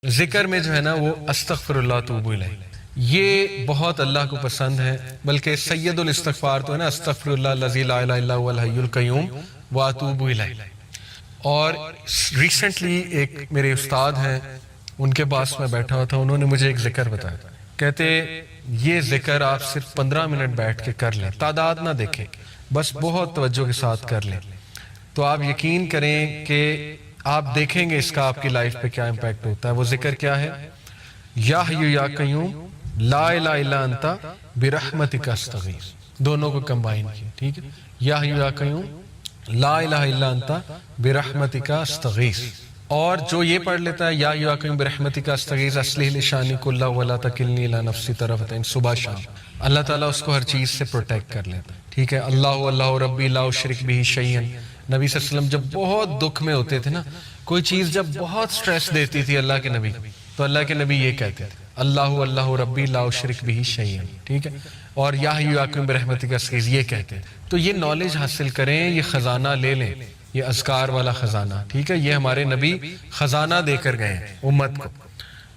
ذکر میں جو ہے نا وہ استغفر اللہ توبو الیہ، یہ بہت اللہ کو پسند ہے، بلکہ سید الاستغفار تو ہے نا استغفر اللہ الذی لا الہ الا هو الحی القیوم واتوب الیہ۔ اور ریسنٹلی ایک میرے استاد ہیں، ان کے پاس میں بیٹھا ہوا تھا، انہوں نے مجھے ایک ذکر بتایا، کہتے یہ ذکر آپ صرف 15 منٹ بیٹھ کے کر لیں، تعداد نہ دیکھیں، بس بہت توجہ کے ساتھ کر لیں، تو آپ یقین کریں کہ آپ دیکھیں گے اس کا آپ کی لائف پہ کیا امپیکٹ ہوتا ہے۔ وہ ذکر کیا ہے؟ یا حی یا قیوم لا الہ الا انت برحمتک استغیث، دونوں کو کمبائن کیا، ٹھیک ہے، یا حی یا قیوم لا الہ الا انت برحمتک استغیث۔ اور جو یہ پڑھ لیتا ہے یا حی یا قیوم برحمتک استغیث اصلح لی شانی کلہ ولا تکلنی الی نفسی طرفۃ عین، صبح شام اللہ تعالیٰ اس کو ہر چیز سے پروٹیکٹ کر لیتا ہے، ٹھیک ہے۔ اللہ ربی لا اشرک بہ شیئا، نبی صلی اللہ علیہ وسلم جب بہت دکھ میں ہوتے تھے نا، کوئی چیز جب بہت سٹریس دیتی تھی اللہ کے نبی، تو اللہ کے نبی یہ کہتے تھے اللہ ربی لا اشرک بہ شیئا، ٹھیک ہے، اور یا حی یا قیوم برحمتک استغیث یہ کہتے ہیں۔ تو یہ نالج حاصل کریں، یہ خزانہ لے لیں، یہ اذکار والا خزانہ، ٹھیک ہے، یہ ہمارے نبی خزانہ دے کر گئے ہیں امت کو۔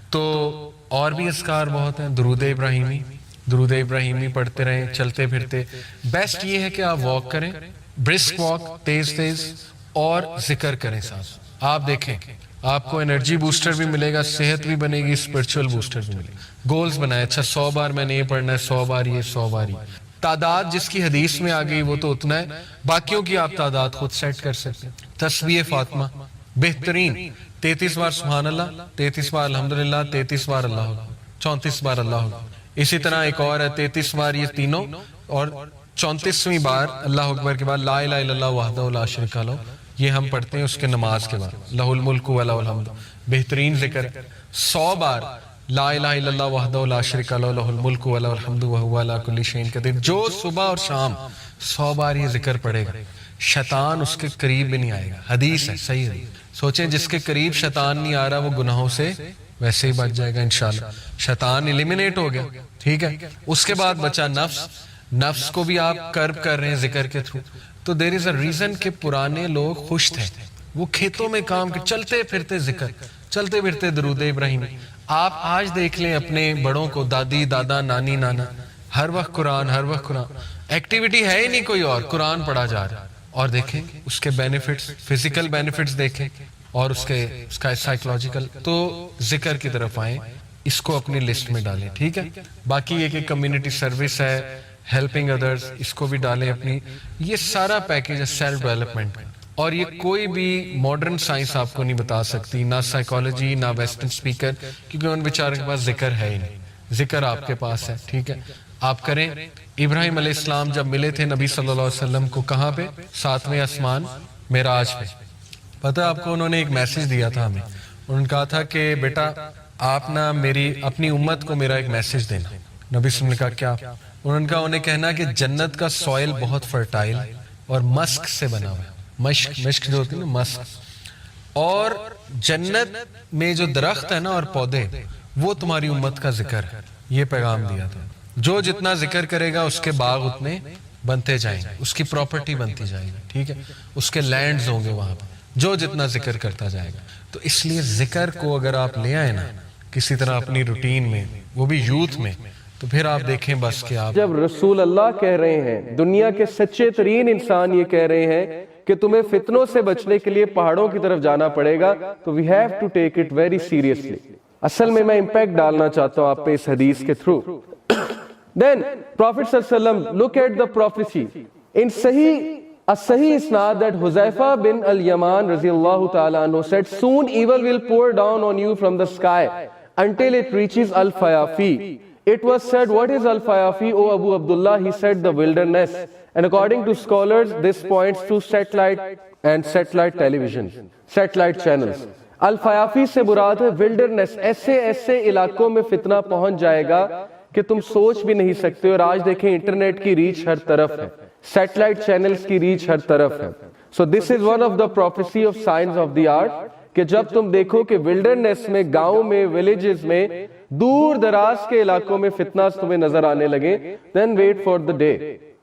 تو اور بھی اذکار بہت ہیں، درود ابراہیمی پڑھتے رہیں چلتے پھرتے۔ بیسٹ یہ ہے کہ آپ واک کریں، برسک واک، تیز اور ذکر کریں ساتھ، آپ دیکھیں آپ کو انرجی بوسٹر بھی ملے گا، صحت بھی بنے گی، اسپرچول بوسٹر بھی ملے گا۔ گولز بنائے، اچھا 100 بار میں نے یہ پڑھنا ہے، 100 بار یہ، 100 بار یہ، تعداد جس کی حدیث میں آ گئی وہ تو اتنا ہے، باقیوں کی آپ تعداد خود سیٹ کر سکتے ہیں۔ تسبیح فاطمہ بہترین 33 بار سبحان اللہ، 33 بار الحمدللہ، 33 بار اللہ اکبر، 34 بار اللہ اکبر۔ اسی طرح ایک اور ہے 33 بار یہ تینوں، اور 34ویں بار اللہ اکبر کے بعد لا الہ الا اللہ وحدہ لا شریک لہ، یہ ہم پڑھتے ہیں اس کے نماز کے بعد، لہ الملک و لہ الحمد، بہترین ذکر ہے۔ 100 بار لا الہ الا اللہ وحدہ لا شریک لہ لہ الملک و لہ الحمد وہو علی کل شیء قدیر، جو صبح اور شام 100 بار یہ ذکر پڑھے گا، شیطان اس کے قریب بھی نہیں آئے گا، حدیث ہے، صحیح ہے۔ سوچیں جس کے قریب شیطان نہیں آ رہا وہ گناہوں سے ویسے ہی بچ جائے گا انشاءاللہ، شیطان ایلیمینیٹ ہو گیا، ٹھیک ہے۔ اس کے بعد بچا نفس کو بھی آپ کرب کر رہے ہیں ذکر کے تھرو، تو دیر از اے ریزن کہ پرانے لوگ خوش تھے، وہ کھیتوں میں کام کے چلتے پھرتے ذکر، چلتے پھرتے درود ابراہیم۔ آپ آج دیکھ لیں اپنے بڑوں کو، دادی دادا نانی نانا، ہر وقت قرآن، ہر وقت قرآن، ایکٹیویٹی ہے ہی نہیں کوئی اور، قرآن پڑھا جا رہا ہے، اور دیکھیں اس کے بینیفٹس، فزیکل بینیفٹس دیکھیں اور اس کا سائیکولوجیکل۔ تو ذکر کی طرف آئیں، اس کو اپنی لسٹ میں ڈالیں، ٹھیک ہے۔ باقی یہ کہ کمیونٹی سروس ہے، ہیلپنگ ادرز، اس کو بھی ڈالیں اپنی، یہ سارا پیکیج ہے سیلف ڈیولپمنٹ۔ اور یہ کوئی بھی ماڈرن سائنس آپ کو نہیں بتا سکتی، نہ سائیکالوجی، نہ ویسٹرن اسپیکر، کیونکہ ان بیچاروں کے پاس ذکر ہے ہی نہیں، ذکر آپ کے پاس ہے، ٹھیک ہے، آپ کریں۔ ابراہیم علیہ السلام جب ملے تھے نبی صلی اللہ علیہ وسلم کو، کہاں پہ؟ 7ویں آسمان، معراج پہ۔ پتہ آپ کو انہوں نے ایک میسج دیا تھا ہمیں، انہوں نے کہا تھا کہ بیٹا آپ نا اپنی امت کو میرا ایک میسج دینا۔ نبی صلی اللہ علیہ وسلم نے کہا کیا؟ انہوں نے کہا انہیں کہنا کہ جنت کا سوائل بہت فرٹائل اور مسک سے بنا ہوا ہے، مشک جو ہوتی ہے نا، مسک، اور جنت میں جو درخت ہے نا اور پودے، وہ تمہاری امت کا ذکر ہے، یہ پیغام دیا تھا۔ جو جتنا ذکر کرے گا اس کے باغ اتنے بنتے جائیں گے، اس کی پراپرٹی بنتی جائے گی، ٹھیک ہے، اس کے لینڈز ہوں گے وہاں پہ، جو جتنا ذکر کرتا جائے گا۔ تو اس لیے ذکر کو اگر آپ لے آئے نا کسی طرح اپنی روٹین میں، وہ بھی یوتھ میں، تو پھر آپ دیکھیں بس کہ آپ جب رسول اللہ کہہ رہے ہیں، دنیا کے سچے ترین انسان یہ کہہ رہے ہیں کہ تمہیں فتنوں سے بچنے کے لیے پہاڑوں کی طرف جانا پڑے گا، تو we have to take it very seriously۔ اصل میں امپیکٹ ڈالنا چاہتا ہوں آپ پہ اس حدیث کے تھرو۔ Then Prophet صلی اللہ علیہ وسلم, look at the prophecy in Sahih isnad that Huzaifa bin al-Yaman radiyallahu ta'ala anhu said, soon evil will pour down on you from the sky until it reaches Al-Fayafi. It was said, what is Al-Fayafi, O Abu Abdullah? He said, the wilderness. And according to scholars, this points to satellite and satellite television, satellite channels. Al-Fayafi سے مراد ہے wilderness، ایسے علاقوں میں فتنہ پہنچ جائے گا کہ تم سوچ بھی نہیں سکتے۔ اور آج دیکھیں انٹرنیٹ کی ریچ ہر طرف ہے، سیٹلائٹ چینلز کی ریچ ہر طرف ہے۔ So this is one of the prophecy of signs of the art کہ جب تم دیکھو کہ ولڈرنیس میں، گاؤں میں، ویلیجز میں، دور دراز کے علاقوں میں فتنہ تمہیں نظر آنے لگے، then wait for the day.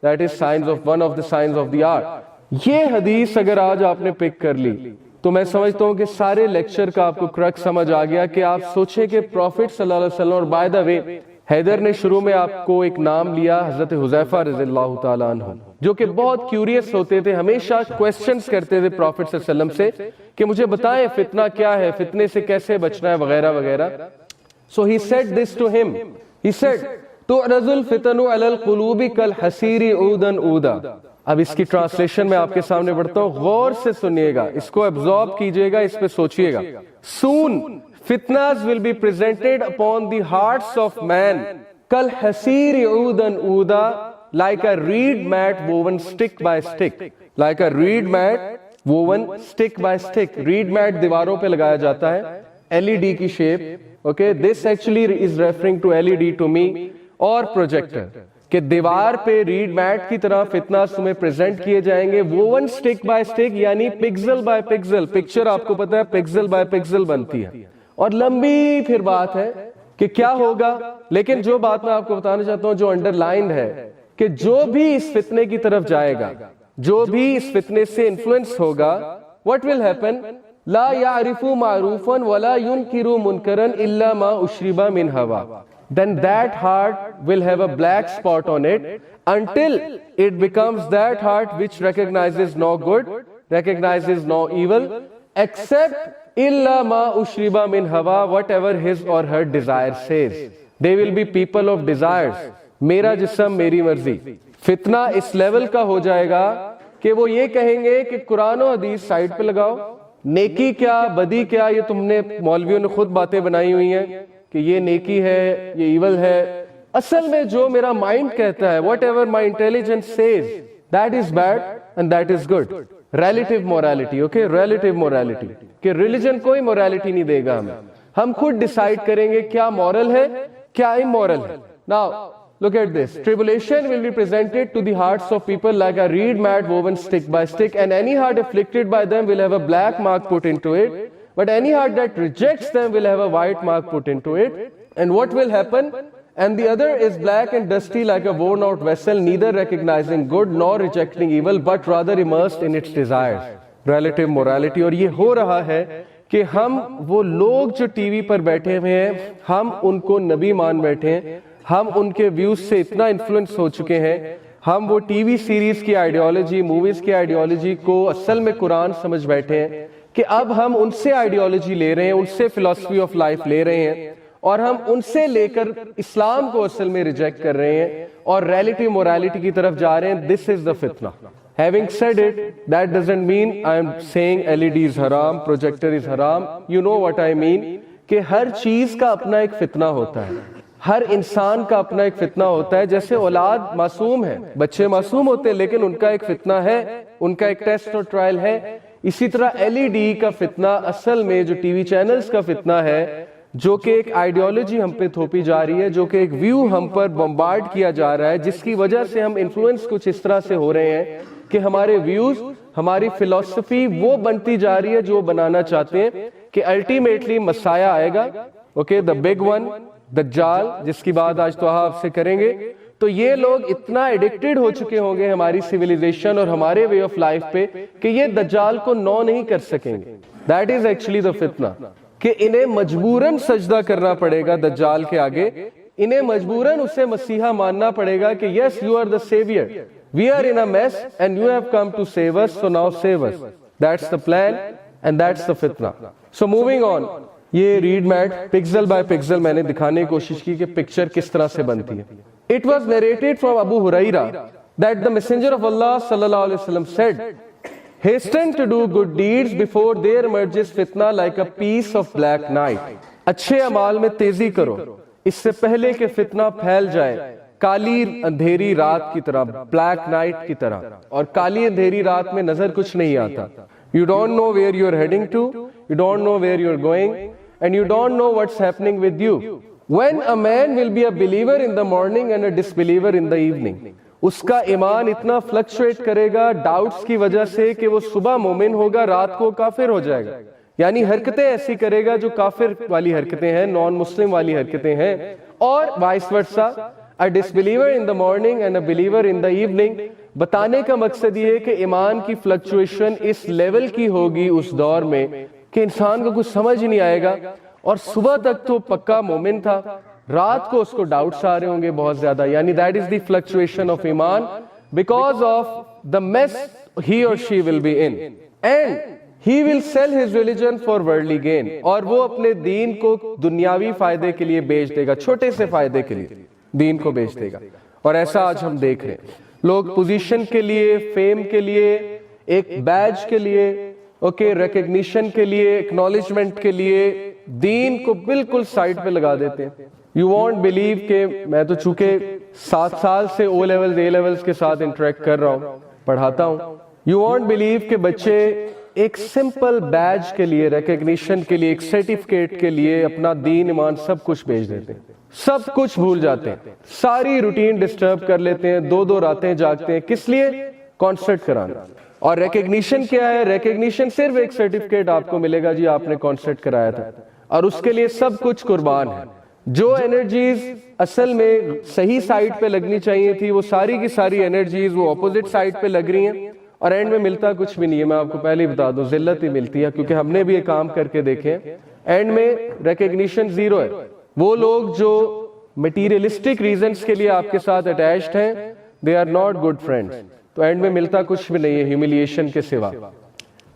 That is signs of one of the signs of the art. یہ حدیث اگر آج آپ نے پک کر لی تو میں سمجھتا ہوں کہ سارے لیکچر کا آپ کو کرک سمجھ آ گیا کہ آپ سوچیں کہ پروفٹ صلی اللہ علیہ وسلم، اور بائی دا وے حیدر نے شروع میں آپ کو ایک نام لیا حضرت حذیفہ رضی اللہ تعالیٰ عنہ، جو کہ بہت کیوریس ہوتے تھے، ہمیشہ کویسچنز کرتے تھے پروفٹ صلی اللہ علیہ وسلم سے کہ مجھے بتائیں فتنہ کیا ہے، فتنے سے کیسے بچنا ہے وغیرہ وغیرہ. So he said this to him. He said, تُعْرَضُ الْفِتَنُ عَلَى الْقُلُوبِ كَالْحَسِيرِ عُودًا عُودًا. اب اس کی ٹرانسلیشن میں آپ کے سامنے پڑھتا ہوں، غور سے سنیے گا، اس کو ابزارب کیجئے گا، اس پہ سوچئے گا. Soon fitnas will be presented upon the hearts of man كَالْحَسِيرِ عُودًا عُودًا, like a reed mat woven stick by stick. Like a reed mat woven stick by stick. reed mat دیواروں پہ لگایا جاتا ہے LED کی shape. Okay, this actually is referring to LED to me اور projector, کہ دیوار پہ ریڈ میٹ کی طرح فتناز تمہیں پریزنٹ کیے جائیں گے، ووون سٹک بائی سٹک، یعنی پکسل بائی پکسل. پکچر آپ کو پتا ہے پکسل بائی پکسل بنتی ہے، اور لمبی پھر بات ہے کہ کیا ہوگا. لیکن جو بات میں آپ کو بتانا چاہتا ہوں جو انڈر لائنڈ ہے، کہ جو بھی اس فتنے کی طرف جائے گا، جو بھی اس فتنے سے انفلوئنس ہوگا، what will happen؟ لا يعرف معروفا ولا ينکر منکرا الا ما اشرب من ہوا. Then that heart will have a black spot on it until it becomes that heart which recognizes no good, recognizes no evil, except illa ma ushriba min hawa, whatever his or her desire says. They will be people of desires. میرا جسم میری مرضی. فتنہ اس level کا ہو جائے گا کہ وہ یہ کہیں گے کہ قرآن و حدیث سائڈ پہ لگاؤ، نیکی کیا بدی کیا یہ تم نے مولویوں نے خود باتیں بنائی ہوئی ہیں کہ یہ نیکی ہے یہ ایول ہے. اصل میں جو میرا مائنڈ کہتا ہے whatever my intelligence says that is bad and that is good. relative morality. okay, relative morality, کہ ریلیجن کوئی morality نہیں دے گا ہمیں، ہم خود ڈیسائیڈ کریں گے کیا moral ہے کیا immoral ہے. Now look at this. Tribulation will be presented to the hearts of people like a reed mat woven stick by stick, and any heart afflicted by them will have a black mark put into it, but any heart that rejects them will have a white mark put into it. And what will happen? And the other is black and dusty like a worn out vessel, neither recognizing good nor rejecting evil, but rather immersed in its desires. Relative morality. اور یہ ہو رہا ہے کہ ہم وہ لوگ جو T V پر بیٹھے ہوئے ہیں، ہم ان کو نبی مان بیٹھے ہیں، ہم ان کے ویوز سے اتنا انفلوئنس ہو چکے ہیں، ہم وہ ٹی وی سیریز کی آئیڈیالوجی، موویز کی آئیڈیالوجی کو اصل میں قرآن سمجھ بیٹھے ہیں کہ اب ہم ان سے آئیڈیالوجی لے رہے ہیں، ان سے فلسفی آف لائف لے رہے ہیں، اور ہم ان سے لے کر اسلام کو اصل میں ریجیکٹ کر رہے ہیں اور ریلیٹیو موریلٹی کی طرف جا رہے ہیں. دس از دا فتنہ. Having said it, that doesn't mean I am saying LED is haram, projector is haram. You know what I mean, کہ ہر چیز کا اپنا ایک فتنہ ہوتا ہے، ہر انسان کا اپنا ایک فتنہ ہوتا ہے. جیسے اولاد معصوم ہے، بچے معصوم ہوتے ہیں، لیکن ان کا ایک فتنہ ہے، ان کا ایک ٹیسٹ اور ٹرائل ہے. اسی طرح LED کا فتنہ اصل میں جو ٹی وی چینلز کا فتنہ ہے، جو کہ ایک آئیڈیالوجی ہم پہ تھوپی جا رہی ہے، جو کہ ایک ویو ہم پر بمبارڈ کیا جا رہا ہے، جس کی وجہ سے ہم انفلوئنس کچھ اس طرح سے ہو رہے ہیں کہ ہمارے ویوز، ہماری فلسفی وہ بنتی جا رہی ہے جو بنانا چاہتے ہیں کہ الٹیمیٹلی مسیح آئے گا. اوکے، دا بگ ون، دجال، جس کی بات آج تو آپ سے کریں گے. تو یہ لوگ اتنا ایڈکٹڈ ہو چکے ہوں گے ہماری سیویلائزیشن اور ہمارے وے آف لائف پہ کہ یہ دجال کو نو نہیں کر سکیں گے. دیٹ از ایکچولی دا فتنہ، کہ انہیں مجبوراً سجدہ کرنا پڑے گا دجال کے آگے، انہیں مجبوراً اسے مسیحا ماننا پڑے گا کہ yes you are the saviour, we are in a mess and you have come to save us, so now save us. That's the plan and that's the فتنہ. So moving on. یہ red meat pixel by pixel میں نے دکھانے کی کوشش کی کہ picture کس طرح سے بنتی ہے. It was narrated from Abu Huraira that the Messenger of Allah sallallahu alaihi wasallam said, hasten to do good deeds before there emerges fitna like a piece of black night. اچھے اعمال میں تیزی کرو اس سے پہلے کہ فتنہ پھیل جائے کالی اندھیری رات کی طرح، بلیک نائٹ کی طرح. اور کالی اندھیری رات میں نظر کچھ نہیں آتا. You don't know where you're heading to, you don't know where you're going, and you don't know what's happening with you. When a man will be a believer in the morning and a disbeliever in the evening, اس کا ایمان اتنا fluctuate کرے گا doubts کی وجہ سے کہ وہ صبح مومن ہوگا، رات کو کافر ہو جائے گا. یعنی حرکتیں ایسی کرے گا جو کافر والی حرکتیں ہیں، نان مسلم والی حرکتیں ہیں. اور vice versa, a disbeliever in the morning and a believer in the evening, بتانے کا مقصد یہ ہے کہ ایمان کی فلکچویشن اس لیول کی ہوگی اس دور میں کہ انسان کو کچھ سمجھ نہیں آئے گا، اور صبح تک تو پکا مومن تھا، رات کو اس کو ڈاؤٹس آ رہے ہوں گے بہت زیادہ. یعنی that is the fluctuation of ایمان because of the mess he or she will be in, and he will sell his religion for worldly gain, اور وہ اپنے دین کو دنیاوی فائدے کے لیے بیچ دے گا، چھوٹے سے فائدے کے لیے دین کو بیچ دے گا. اور ایسا آج ہم دیکھ رہے ہیں، لوگ پوزیشن کے لیے، فیم کے لیے، ایک بیج کے لیے، ریکگنیشن کے لیے، ایکنالجمنٹ کے لیے دین کو بالکل سائڈ پہ لگا دیتے ہیں. یو وانٹ بلیو کہ میں تو چونکہ 7 سال سے او لیولز اے لیولز کے ساتھ انٹریکٹ کر رہا ہوں، پڑھاتا ہوں، یو وانٹ بلیو کہ بچے ایک سمپل بیج کے لیے، ریکگنیشن کے لیے، ایک سرٹیفکیٹ کے لیے اپنا دین ایمان سب کچھ بیچ دیتے ہیں، سب کچھ بھول جاتے ہیں، ساری روٹین ڈسٹرب کر لیتے ہیں، 2 راتیں جاگتے ہیں، کس لیے؟ کانسرٹ کرانا. اور ریکگنیشن کیا ہے؟ ریکگنیشن صرف ایک سرٹیفکیٹ آپ کو ملے گا، جی آپ نے کانسرٹ کرایا تھا، اور اس کے لیے سب کچھ قربان ہے. جو انرجیز اصل میں صحیح سائڈ پہ لگنی چاہیے تھی، وہ ساری کی ساری انرجیز وہ اپوزٹ سائڈ پہ لگ رہی ہیں، اور اینڈ میں ملتا کچھ بھی نہیں ہے. میں آپ کو پہلے ہی بتا دوں، ذلت ہی ملتی ہے، کیونکہ ہم نے بھی یہ کام کر کے دیکھے ہیں. اینڈ میں ریکگنیشن زیرو ہے. وہ لوگ جو مٹیریلسٹک ریزنز کے لیے آپ کے ساتھ اٹیچڈ ہیں، they are not good friends. تو اینڈ میں ملتا کچھ بھی نہیں ہے ہیوملیشن کے سوا.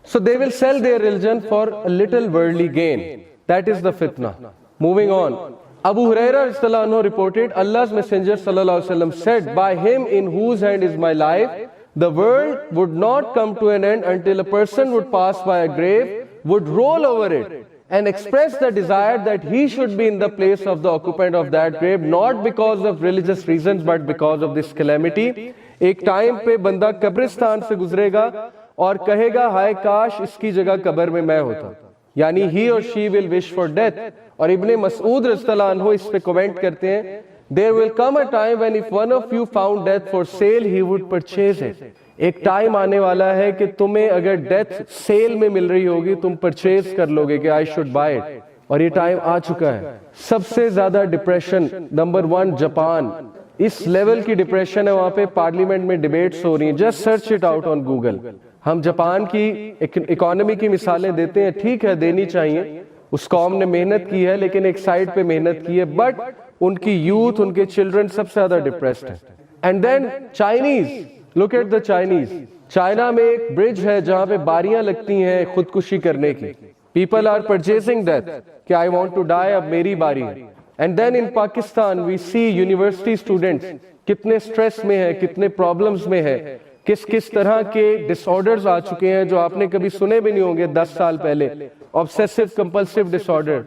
So they will sell their religion for a little worldly gain. That is the fitna. Moving on. Abu Hurairah رضی اللہ عنہ reported, Allah's Messenger sallallahu alaihi wasallam said, by him in whose hand is my life, the world would not come to an end until a person would pass by a grave, would roll over it, and express the desire that he should be in the place of the occupant of that grave, not because of religious reasons, but because of this calamity. ایک time پہ بندہ قبرستان سے گزرے گا اور کہے گا ہائے کاش اس کی جگہ قبر میں میں ہوتا. یعنی he or she will wish for death. اور ابن مسعود رضی اللہ عنہ اس پہ کومنٹ کرتے ہیں, there will come a time when if one of you found death for sale he would purchase it. ایک ٹائم آنے والا ہے کہ تمہیں اگر ڈیتھ سیل میں مل رہی ہوگی تم پرچیز کر لوگے کہ I should buy it. اور یہ ٹائم آ چکا ہے. سب سے زیادہ ڈپریشن نمبر 1 جاپان, اس لیول کی ڈپریشن ہے وہاں پہ, پارلیمنٹ میں ڈیبیٹس ہو رہی ہیں. Just search it out on Google. ہم جاپان کی اکانومی کی مثالیں دیتے ہیں, ٹھیک ہے دینی چاہیے, اس قوم نے محنت کی ہے لیکن ایک سائڈ پہ محنت کی ہے, بٹ ان کی یوتھ, ان کے چلڈرن سب سے زیادہ ڈپریسڈ ہیں. And then Chinese, look at the Chinese. China میں ایک برج ہے جہاں پہ باریاں لگتی ہیں خودکشی کرنے کی. پیپل آر پرچیزنگ دیٹ کہ آئی وانٹ ٹو ڈائی, اب میری باری ہے. And then in Pakistan we see university students کتنے اسٹریس میں ہیں, کتنے پرابلمس میں ہیں, کس طرح کے ڈس آرڈرز آ چکے ہیں جو آپ نے کبھی سنے بھی نہیں ہوں گے 10 سال پہلے. obsessive compulsive disorder,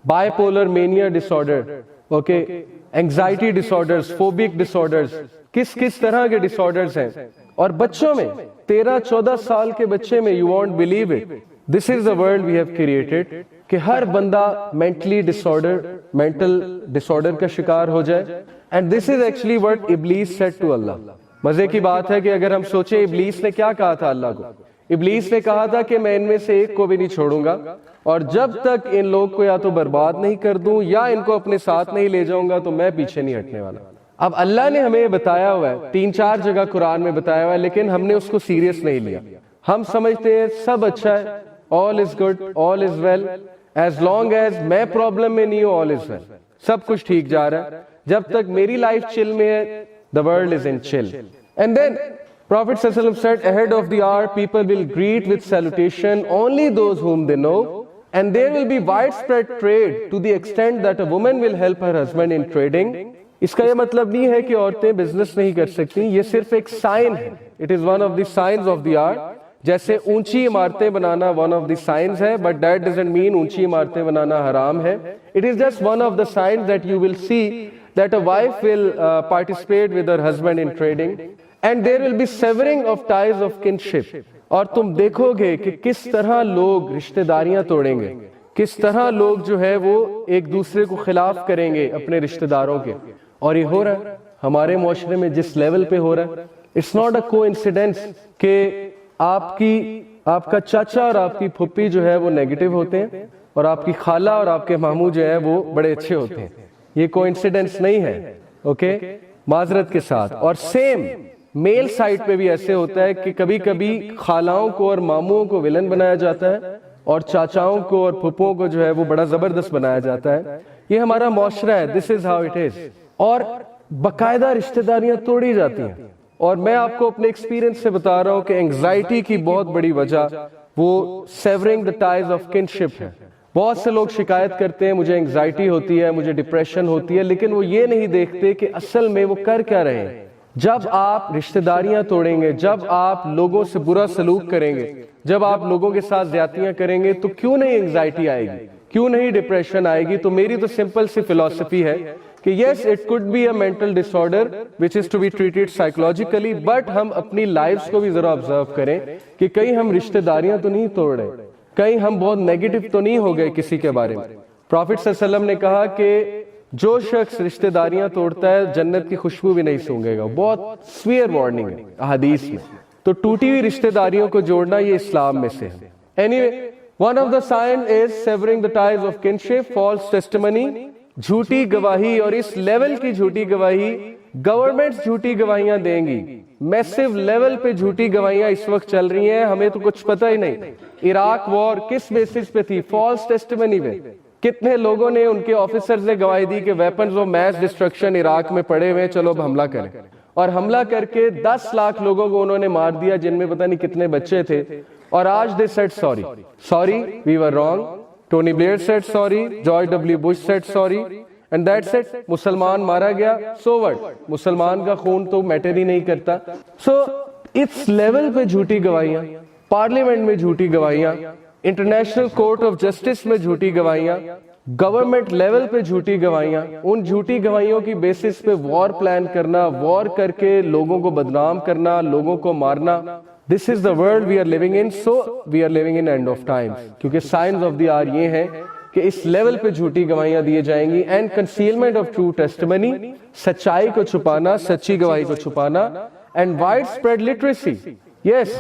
bipolar mania disorder, okay, anxiety disorders, phobic disorders, کس طرح کے ڈس آرڈرز ہیں. اور بچوں میں 13-14 سال کے بچے میں, you won't believe it, this is the world we have created, کہ ہر بندہ mentally disordered, mental disorder کا شکار ہو جائے. and this is actually what Iblis said to Allah. مزے کی بات ہے کہ اگر ہم سوچیں ابلیس نے کیا کہا تھا اللہ کو. ابلیس نے کہا تھا کہ میں ان میں سے ایک کو بھی نہیں چھوڑوں گا, اور جب تک ان لوگ کو یا تو برباد نہیں کر دوں یا ان کو اپنے ساتھ نہیں لے جاؤں گا تو میں پیچھے نہیں ہٹنے والا. اب اللہ نے ہمیں بتایا ہوا ہے, 3-4 جگہ قرآن میں بتایا ہوا ہے, لیکن ہم نے اس کو سیریس نہیں لیا. ہم سمجھتے ہیں سب اچھا ہے, all is good, all is well, as long as میں پرابلم میں نہیں ہوں, all is well, سب کچھ ٹھیک جا رہا ہے. جب تک میری لائف چل میں ہے, the world is in chill. And then Prophet ﷺ said, ahead of the hour people will greet with salutation only those whom they know, and there will be widespread trade to the extent that a woman will help her husband in trading. اس کا یہ مطلب نہیں ہے کہ عورتیں business نہیں کر سکتی, یہ صرف ایک سائن ہے. It is one of the signs of the hour. جیسے اونچی عمارتیں بنانا one of the signs ہے, but that doesn't mean اونچی عمارتیں بنانا حرام ہے. It is just one of the signs that you will see that a wife will participate with her husband in trading. And there will be severing of ties of kinship. اور تم دیکھو گے کہ کس طرح لوگ رشتہ داریاں توڑیں گے, کس طرح لوگ جو ہے وہ ایک دوسرے کو خلاف کریں گے اپنے رشتہ داروں کے. اور یہ ہو رہا ہے ہمارے معاشرے میں جس لیول پہ ہو رہا ہے. اٹس ناٹ اے کوانسیڈنس کہ آپ کا چاچا اور آپ کی پھپھی جو ہے وہ نیگیٹو ہوتے ہیں اور آپ کی خالہ اور آپ کے ماموں جو ہے وہ بڑے اچھے ہوتے ہیں. یہ کوانسیڈنس نہیں ہے, اوکے, معذرت کے ساتھ. اور سیم میل سائٹ پہ بھی ایسے ہوتا ہے کہ کبھی کبھی خالاؤں کو اور ماموں کو ولن بنایا جاتا ہے اور چاچاؤں کو اور پھپھوں کو جو ہے وہ بڑا زبردست بنایا جاتا ہے. یہ ہمارا معاشرہ ہے, دس از ہاؤ اٹ از. اور باقاعدہ رشتہ داریاں توڑی جاتی ہیں. اور میں آپ کو اپنے ایکسپیرینس سے بتا رہا ہوں کہ انگزائٹی کی بہت بڑی وجہ وہ savouring the ties of kinship ہے. بہت سے لوگ شکایت کرتے ہیں مجھے انگزائٹی ہوتی ہے, مجھے ڈپریشن ہوتی ہے, لیکن وہ یہ نہیں دیکھتے کہ اصل میں وہ کر کیا رہے ہیں. جب آپ رشتہ داریاں توڑیں گے, جب آپ لوگوں سے برا سلوک کریں گے, جب آپ لوگوں کے ساتھ زیادتیاں کریں گے, تو کیوں نہیں انگزائٹی آئے گی, کیوں نہیں ڈپریشن آئے گی. تو میری تو سمپل سی فلسفی ہے کہ yes it could be a mental disorder which is to be treated psychologically, but ہم اپنی لائفز کو بھی ذرا آبزرو کریں کہ کہیں ہم رشتہ داریاں تو نہیں توڑ رہے, کہیں ہم بہت نیگیٹو تو نہیں ہو گئے کسی کے بارے میں. پروفٹ صلی اللہ علیہ وسلم نے کہا کہ جو شخص رشتہ داریاں توڑتا ہے جنت کی خوشبو بھی نہیں سونگے گا. بہت سویئر وارننگ ہے احادیث میں. تو ٹوٹی ہوئی رشتہ داریوں کو جوڑنا یہ اسلام میں سے ہے. اینیوے, one of the signs is severing the ties of kinship, false testimony, جھوٹی گواہی. اور اس لیول کی جھوٹی گواہی گورنمنٹ جھوٹی گواہیاں دیں گی, میسو لیول پہ جھوٹی گواہیاں اس وقت چل رہی ہیں, ہمیں تو کچھ پتہ ہی نہیں. عراق وار کس بیسس پہ تھی؟ فالس ٹیسٹیمنی پہ. کتنے لوگوں نے, ان کے آفیسرز نے گواہی دی کہ weapons of mass destruction Iraq میں پڑے ہوئے, چلو اب حملہ کریں. اور حملہ کر کے 10 لاکھ لوگوں کو انہوں نے مار دیا, جن میں پتہ نہیں کتنے بچے تھے. اور آج they said sorry we were wrong, Tony Blair said sorry, George W Bush said sorry, and that's it. مسلمان مارا گیا, so what, مسلمان کا خون تو میٹر ہی نہیں کرتا. so اس لیول پہ جھوٹی گواہیاں, پارلیمنٹ میں جھوٹی گواہیاں, انٹرنیشنل کورٹ آف جسٹس میں جھوٹی گواہیاں, گورنمنٹ لیول پہ جھوٹی گواہیاں. ان جھوٹی گواہیوں کی بیسس پہ وار پلان کرنا, وار کر کے لوگوں کو بدنام کرنا, لوگوں کو مارنا. This is the world we are living in, so we are living in end of times. کیونکہ signs of the hour یہ ہیں کہ اس لیول پہ جھوٹی گواہیاں دیے جائیں گی. and concealment of true testimony, سچائی کو چھپانا, سچی گواہی کو چھپانا. and widespread literacy, yes,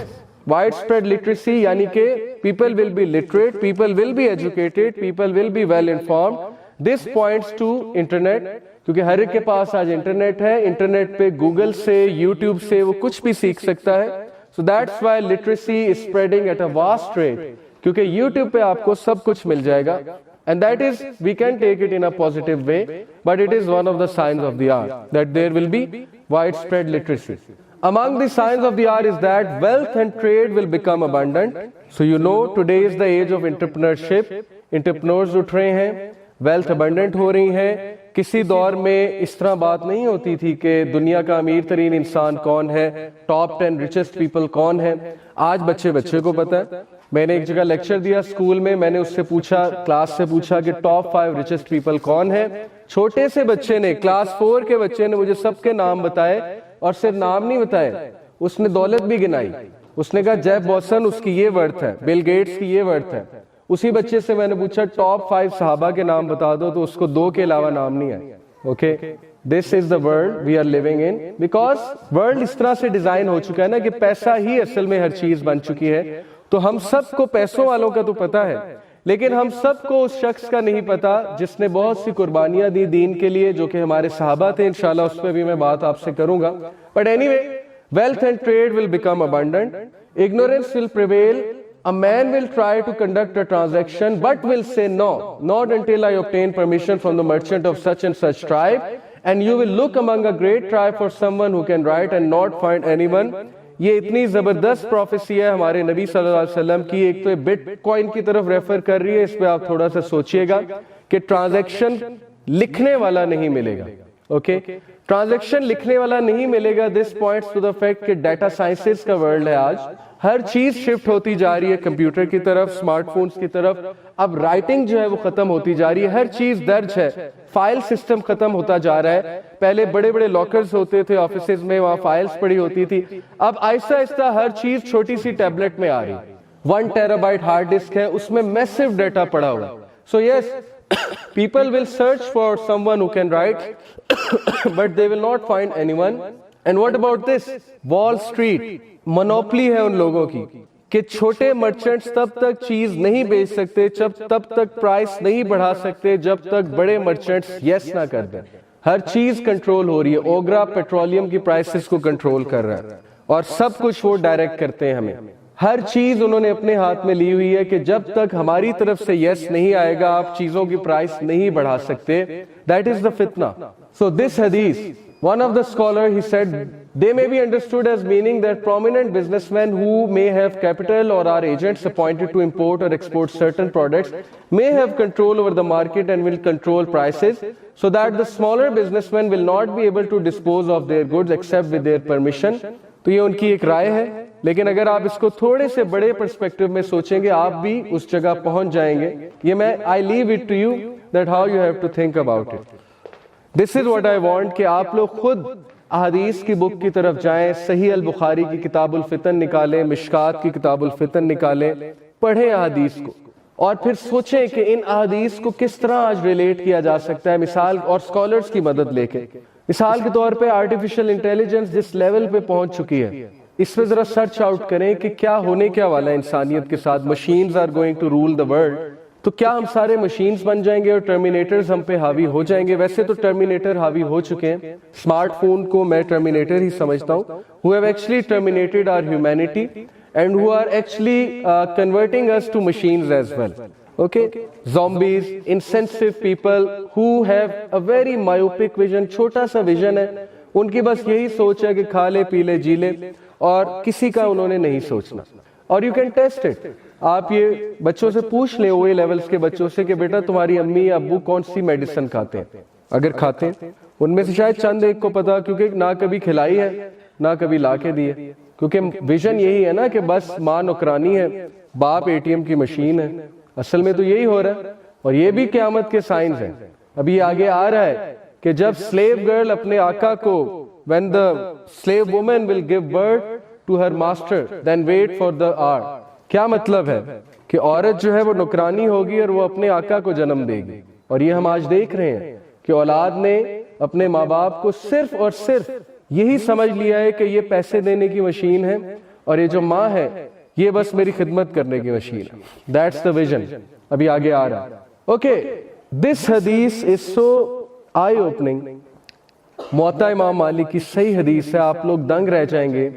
widespread literacy یعنی کہ people will be literate, people will be educated, people will be well informed. this points to internet, کیونکہ ہر ایک کے پاس آج انٹرنیٹ ہے. انٹرنیٹ پہ گوگل سے, یوٹیوب سے وہ کچھ بھی سیکھ سکتا ہے. So that's why literacy is spreading at a vast rate, کیونکہ YouTube پہ آپ کو سب کچھ مل جائے گا. And that is, we can take it in a positive way, but it is one of the signs of the hour that there will be widespread literacy. Among the signs of the hour is that wealth and trade will become abundant. So you know today is the age of entrepreneurship. Entrepreneurs اٹھ رہے ہیں, wealth abundant ہو رہی ہیں. کسی دور میں اس طرح بات نہیں ہوتی تھی کہ دنیا کا امیر ترین انسان کون ہے, ٹاپ 10 richest people کون ہے. آج بچے کو پتا ہے. میں نے ایک جگہ لیکچر دیا اسکول میں, میں نے اس سے پوچھا, کلاس سے پوچھا کہ ٹاپ 5 richest people کون ہے. چھوٹے سے بچے نے, کلاس 4 کے بچے نے مجھے سب کے نام بتائے, اور صرف نام نہیں بتائے, اس نے دولت بھی گنائی. اس نے کہا جیف بوسن اس کی یہ ورتھ ہے, بل گیٹس کی یہ ورتھ ہے. اسی بچے سے میں نے پوچھا ٹاپ 5 صحابہ کے نام بتا دو, تو اس کو 2 کے علاوہ نام نہیں آئے. Okay, this is the world we are living in, because world اس طرح سے ڈیزائن ہو چکا ہے نا کہ پیسہ ہی اصل میں ہر چیز بن چکی ہے. تو ہم سب کو پیسوں والوں کا تو پتا ہے, لیکن ہم سب کو اس شخص کا نہیں پتا جس نے بہت سی قربانیاں دی دین کے لیے, جو کہ ہمارے صحابہ تھے. انشاءاللہ اس پہ بھی میں بات آپ سے کروں گا. But anyway, wealth and trade will become abundant, ignorance will prevail. A man will try to conduct a transaction but will say no, not until I obtain permission from the merchant of such and such tribe, and you will look among a great tribe for someone who can write and not find anyone. یہ اتنی زبردست prophecy ہے ہمارے نبی صلی اللہ علیہ وسلم کی. ایک تو بٹ کوائن کی طرف ریفر کر رہی ہے, اس پہ آپ تھوڑا سا سوچئے گا کہ ٹرانزیکشن لکھنے والا نہیں ملے گا. اوکے, ٹرانزیکشن لکھنے والا نہیں ملے گا. This points to the fact کہ ڈیٹا سائنسز کا ورلڈ ہے آج. ہر چیز شفٹ ہوتی جا رہی ہے کمپیوٹر کی طرف, اسمارٹ فونز کی طرف. اب رائٹنگ جو ہے وہ ختم ہوتی جا رہی ہے, ہر چیز درج ہے. فائل سسٹم ختم ہوتا جا رہا ہے. پہلے بڑے بڑے لاکرز ہوتے تھے آفیسز میں, وہاں فائلز پڑی ہوتی تھی. اب آہستہ آہستہ ہر چیز چھوٹی سی ٹیبلٹ میں آ رہی. 1 ٹیرابائٹ ہارڈ ڈسک ہے, اس میں میسو ڈیٹا پڑا ہوا. سو یس, people will search for someone who can write but they will not find anyone. And what about this? Wall Street, monopoli ہے ان لوگوں کی کہ چھوٹے مرچنٹس تب تک چیز نہیں بیچ سکتے, تب تک پرائس نہیں بڑھا سکتے جب تک بڑے مرچنٹس یس نہ کر دیں. ہر چیز کنٹرول ہو رہی ہے. اوگرا پیٹرولیم کی پرائسز کو کنٹرول کر رہا ہے اور سب کچھ وہ ڈائریکٹ کرتے ہیں ہمیں. ہر چیز انہوں نے اپنے ہاتھ میں لی ہوئی ہے کہ جب تک ہماری طرف سے یس نہیں آئے گا آپ چیزوں کی پرائس نہیں بڑھا سکتے. دیٹ از دا فتنہ. سو دس حدیث, one of the scholar he said they may be understood as meaning that prominent businessmen who may have capital or are agents appointed to import or export certain products may have control over the market and will control prices so that the smaller businessmen will not be able to dispose of their goods except with their permission. تو یہ ان کی ایک رائے ہے, لیکن اگر آپ اس کو تھوڑے سے بڑے پرسپیکٹو میں سوچیں گے آپ بھی اس جگہ پہنچ جائیں گے. یہ میں I leave it to you that how you have to think about it. This is what I want کہ آپ لوگ خود احادیث کی بک کی طرف جائیں, صحیح البخاری کی کتاب الفتن نکالیں, مشکات کی کتاب الفتن نکالیں, پڑھیں احادیث کو اور پھر سوچیں کہ ان احادیث کو کس طرح آج ریلیٹ کیا جا سکتا ہے. مثال اور اسکالرز کی مدد لے کے, مثال کے طور پہ آرٹیفیشل انٹیلیجنس جس لیول پہ پہنچ چکی ہے اس پہ ذرا سرچ آؤٹ کریں کہ کیا ہونے کیا والا ہے انسانیت کے ساتھ. Machines are going to rule the world. تو کیا ہم سارے مشینز بن جائیں گے اور ٹرمینیٹرز ہم پہ حاوی ہو جائیں گے؟ ویسے تو ٹرمینیٹر حاوی ہو چکے ہیں. اسمارٹ فون کو میں ٹرمینیٹر ہی سمجھتا ہوں. who have actually terminated our humanity and who are actually converting us to machines as well. Okay, zombies, insensitive people who have a very myopic vision, چھوٹا سا vision ہے, ان کی بس یہی سوچ ہے کہ کھا لے پی لے جی لے اور کسی کا انہوں نے نہیں سوچنا. اور you can test it. آپ یہ بچوں سے پوچھ لیں, اوے لیولز کے بچوں سے کہ بیٹا تمہاری امی یا ابو کون سی میڈیسن کھاتے ہیں. اگر کھاتے ہیں ان میں سے شاید چند ایک کو پتا, کیونکہ نہ کبھی کھلائی ہے نہ کبھی لا کے دی ہے. کیونکہ ویژن یہی ہے نا کہ بس ماں نوکرانی ہے, باپ اے ٹی ایم کی مشین ہے. اصل میں تو یہی ہو رہا ہے, اور یہ بھی قیامت کے سائنز ہیں. ابھی آگے آ رہا ہے کہ جب سلیو گرل اپنے آقا کو, when the slave woman will give birth to her master, then wait for the hour. کیا مطلب ہے کہ عورت جو ہے وہ نوکرانی ہوگی اور وہ اپنے آقا کو جنم دے گی. اور یہ ہم آج دیکھ رہے ہیں کہ اولاد نے اپنے ماں باپ کو صرف اور صرف یہی سمجھ لیا ہے کہ یہ پیسے دینے کی مشین ہے اور یہ جو ماں ہے یہ بس میری خدمت کرنے کی مشین ہے. That's the vision. ابھی آگے آ رہا ہے. Okay, this hadith is so eye-opening. موطا امام مالک کی صحیح حدیث ہے, آپ لوگ دنگ رہ جائیں گے.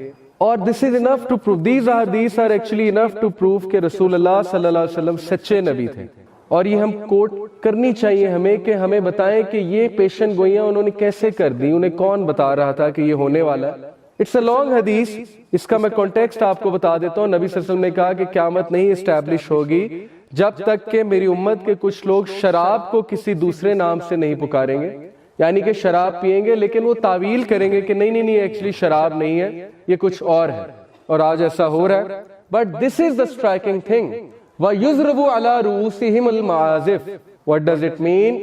اور this is enough to prove, these hadiths are actually enough to prove کہ رسول اللہ صلی اللہ علیہ وسلم سچے نبی تھے. اور یہ ہم کوٹ کرنی چاہیے ہمیں کہ ہمیں بتائیں کہ یہ پیشن گوئیاں انہوں نے کیسے کر دی, انہیں کون بتا رہا تھا کہ یہ ہونے والا ہے. اٹس اے لانگ حدیث, اس کا میں کانٹیکسٹ آپ کو بتا دیتا ہوں. نبی صلی اللہ علیہ وسلم نے کہا کہ قیامت نہیں اسٹیبلش ہوگی جب تک کہ میری امت کے کچھ لوگ شراب کو کسی دوسرے نام سے نہیں پکاریں گے. یعنی کہ شراب پیئیں گے لیکن وہ تعویل کریں گے کہ نہیں ایکچولی شراب نہیں ہے, یہ کچھ اور ہے. اور آج ایسا ہو رہا ہے. But this is the striking thing. وَيُضْرَبُ عَلَى رُؤُوسِهِمُ الْمَعَازِفُ. What does it mean?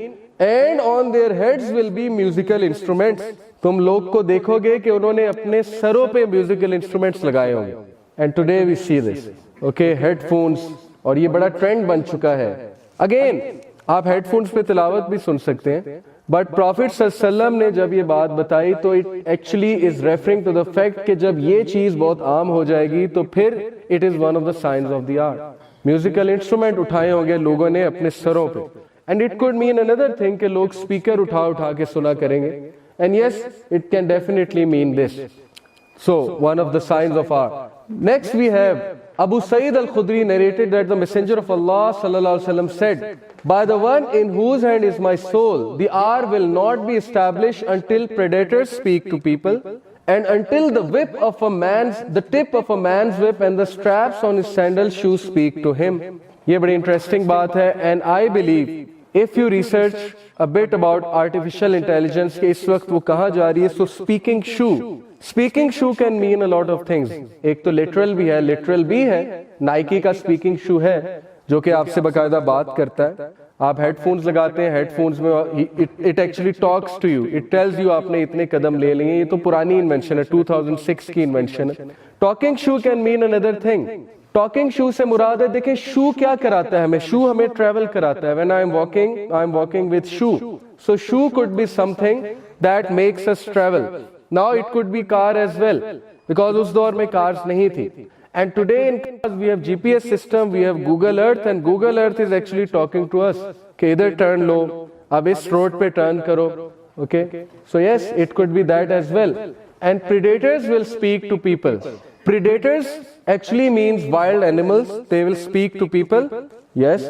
And on their heads will be musical instruments. تم لوگ کو دیکھو گے کہ انہوں نے اپنے سروں پہ میوزیکل انسٹرومنٹس لگائے ہوں گے. And today we see this. Okay, head phones, اور یہ بڑا ٹرینڈ بن چکا ہے. اگین آپ ہیڈ فونز پہ تلاوت بھی سن سکتے ہیں, بٹ پروفٹ صلی اللہ علیہ وسلم نے جب یہ بات بتائی تو it actually is referring to the fact کہ جب یہ چیز بہت عام ہو جائے گی تو پھر it is one of the signs of the art. Musical instrument اٹھائے ہوں گے لوگوں نے اپنے سروں پہ. And it could mean another thing کہ لوگ اسپیکر اٹھا کے سنا کریں گے. And yes, it can definitely mean this. So, one of the signs of art. Next we have Abu Sa'id al-Khudri narrated that the Messenger of Allah sallallahu alaihi wasallam said, "By the one in whose hand is my soul, the hour will not be established until predators speak to people, and until the tip of a man's whip and the straps on his sandal shoes speak to him." یہ بڑی interesting بات ہے. And I believe if you research a bit about artificial intelligence کہ اس وقت وہ کہاں جا رہی ہے, so speaking shoe can mean a lot of things. ایک تو literal بھی ہے, نائکی کا speaking shoe ہے جو کہ آپ سے باقاعدہ بات کرتا ہے. آپ ہیڈ فونز لگاتے ہیں, ہیڈ فونز میں it actually talks to you, it tells you آپ نے اتنے قدم لے لیے. یہ تو پرانی انوینشن ہے, 2006 کی انوینشن ہے. Talking shoe can mean another thing. Talking show سے مراد ہے, دیکھیں شو کیا کراتا ہے ہمیں, شو ہمیں ٹریول کراتا ہے. when I am walking with shoe, so shoe could be something that makes us travel. now it could be car as well because اس دور میں cars نہیں تھی. and today in cars we have GPS system, we have Google Earth, and Google Earth is actually talking to us کہ ادھر turn لو, اب اس road پہ turn کرو. Okay, so yes, it could be that as well. And predators will speak to people. Predators actually means wild animals. They will speak to people. Yes,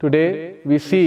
Today we see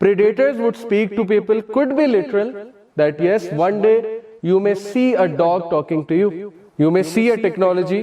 Predators would speak to people, could be literal, that yes, one day you may see a dog talking to you. You may see a technology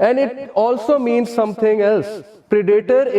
And it also means something else. Predator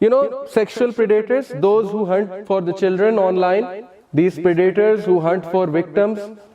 You know, sexual predators, those who hunt for the children online, these predators who hunt for victims,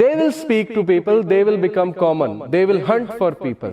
They will speak to people, they will become common, they will hunt for people,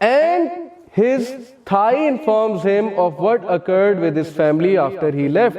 and his thigh informs him of what occurred with his family after he left.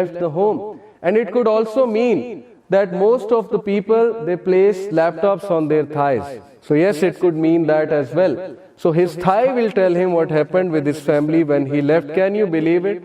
left the home. And it could also mean that most of the people, they place laptops on their thighs. So yes, it could mean that as well. So his thigh will tell him what happened with his family when he left. Can you believe it?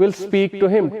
will speak to him.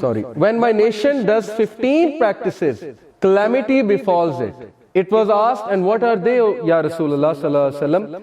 Sorry. When my nation does 15 practices, calamity befalls it. It was asked, and what are they, Ya Rasulullah sallallahu alaihi wasallam?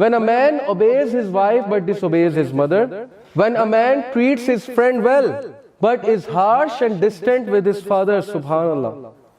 When a man obeys his wife but disobeys his mother, when a man treats his friend well but is harsh and distant with his father, subhanallah.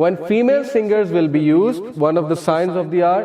When female singers will be used, one of the signs of the hour,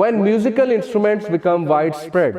When musical instruments become widespread,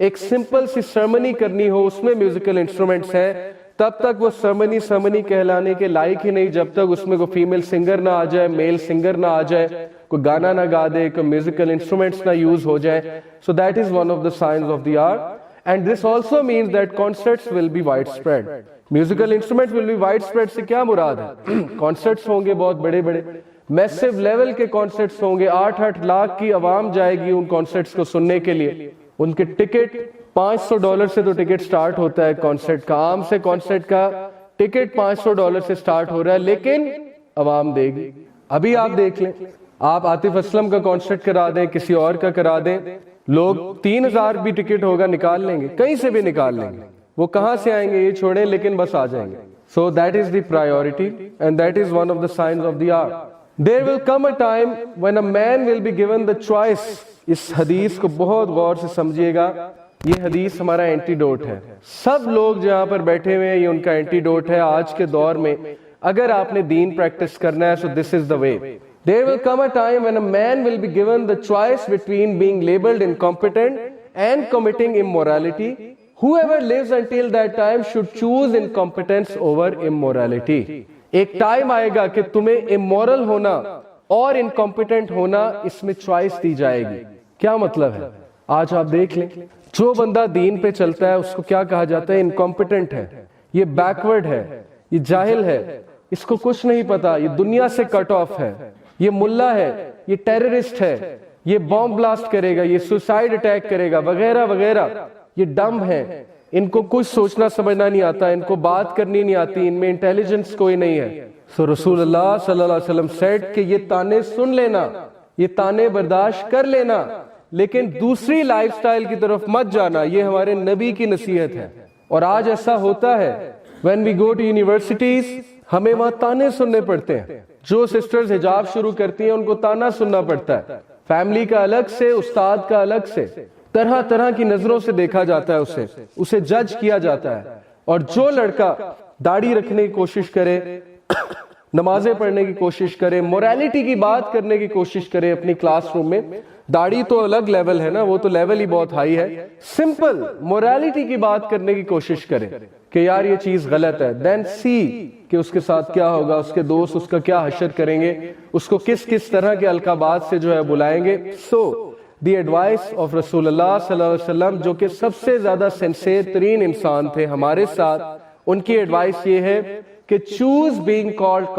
ایک simple سی ceremony کرنی ہو اس میں musical instruments ہیں، تب تک وہ ceremony کہلانے کے لائق ہی نہیں جب تک اس میں کوئی فیمیل سنگر نہ آ جائے، میل سنگر نہ آ جائے، کوئی گانا نہ گا دے، کوئی میوزیکل انسٹرومنٹس نہ یوز ہو جائے. So that is one of the signs of the hour. And this also means that concerts will be widespread. Musical instruments will be widespread سے کیا مراد ہے؟ concerts ہوں گے بہت بڑے بڑے، میسو لیول کے concerts ہوں گے، 8-8 لاکھ کی عوام جائے گی ان concerts کو سننے کے لیے. ان کے ٹکٹ $500 سے تو ٹکٹ سٹارٹ ہوتا ہے کانسرٹ کا، عام سے کانسرٹ کا ٹکٹ $500 سے سٹارٹ ہو رہا ہے، لیکن عوام دے گی. ابھی آپ دیکھ لیں، آپ عاطف اسلم کا کانسرٹ کرا دیں، کسی اور کا کرا دیں، لوگ 3000 بھی ٹکٹ ہوگا نکال لیں گے، کہیں سے بھی نکال لیں گے. وہ کہاں سے آئیں گے یہ چھوڑیں، لیکن بس آ جائیں گے. So that is the priority and that is one of the signs of the hour. There will come a time when a man will be given the choice. اس حدیث کو بہت غور سے سمجھیے گا، یہ حدیث ہمارا اینٹیڈوٹ ہے. سب لوگ جہاں پر بیٹھے ہوئے ہیں یہ ان کا اینٹیڈوٹ ہے آج کے دور میں. اگر آپ نے دین پریکٹس کرنا ہے so this is the way. There will come a time when a man will be given the choice between being labeled incompetent and committing immorality. Whoever lives until that time should choose incompetence over immorality. ایک time آئے گا کہ تمہیں immoral ہونا اور incompetent ہونا اس میں choice دی جائے گی. کیا مطلب ہے؟ آج آپ دیکھ لیں، جو بندہ دین پہ چلتا ہے اس کو کیا کہا جاتا ہے؟ incompetent ہے، یہ بیکورڈ ہے، یہ جاہل ہے، اس کو کچھ نہیں پتا، یہ دنیا سے کٹ آف ہے، یہ ملا ہے، یہ ٹیررسٹ ہے، یہ بام بلاسٹ کرے گا، یہ سوسائیڈ اٹیک کرے گا وغیرہ وغیرہ. یہ ڈم ہے، ان کو کچھ سوچنا سمجھنا نہیں آتا، ان کو بات کرنی نہیں آتی، ان میں انٹیلیجنس کوئی نہیں ہے. سو رسول اللہ صلی اللہ علیہ وسلم سیڈ کہ یہ تانے سن لینا، یہ تانے برداشت کر لینا، لیکن دوسری لائف سٹائل کی طرف مت جانا. یہ ہمارے نبی کی نصیحت ہے. اور آج ایسا ہوتا ہے when we go to universities ہمیں وہاں تانے سننے پڑتے ہیں. جو سسٹرز حجاب شروع کرتی ہیں ان کو تانا سننا پڑتا ہے، فیملی کا الگ سے، استاد کا الگ سے، طرح طرح کی نظروں سے دیکھا جاتا ہے، اسے جج کیا جاتا ہے. اور جو لڑکا داڑھی رکھنے کی کوشش کرے، نمازیں پڑھنے کی کوشش کرے، موریلٹی کی بات کرنے کی کوشش کرے اپنی کلاس روم میں، داڑھی تو الگ لیول ہے نا، وہ تو لیول ہی بہت ہائی ہے، سمپل موریلٹی کی بات کرنے کی کوشش کرے کہ یار یہ چیز غلط ہے، دین سی کہ اس کے ساتھ کیا ہوگا، اس کے دوست اس کا کیا حشر کریں گے، اس کو کس کس طرح کے القابات سے جو ہے بلائیں گے. سو دی ایڈوائس آف رسول اللہ صلی اللہ علیہ وسلم، جو کہ سب سے زیادہ سنسیئر ترین انسان تھے ہمارے ساتھ، ان کی ایڈوائس یہ ہے کہ choose being called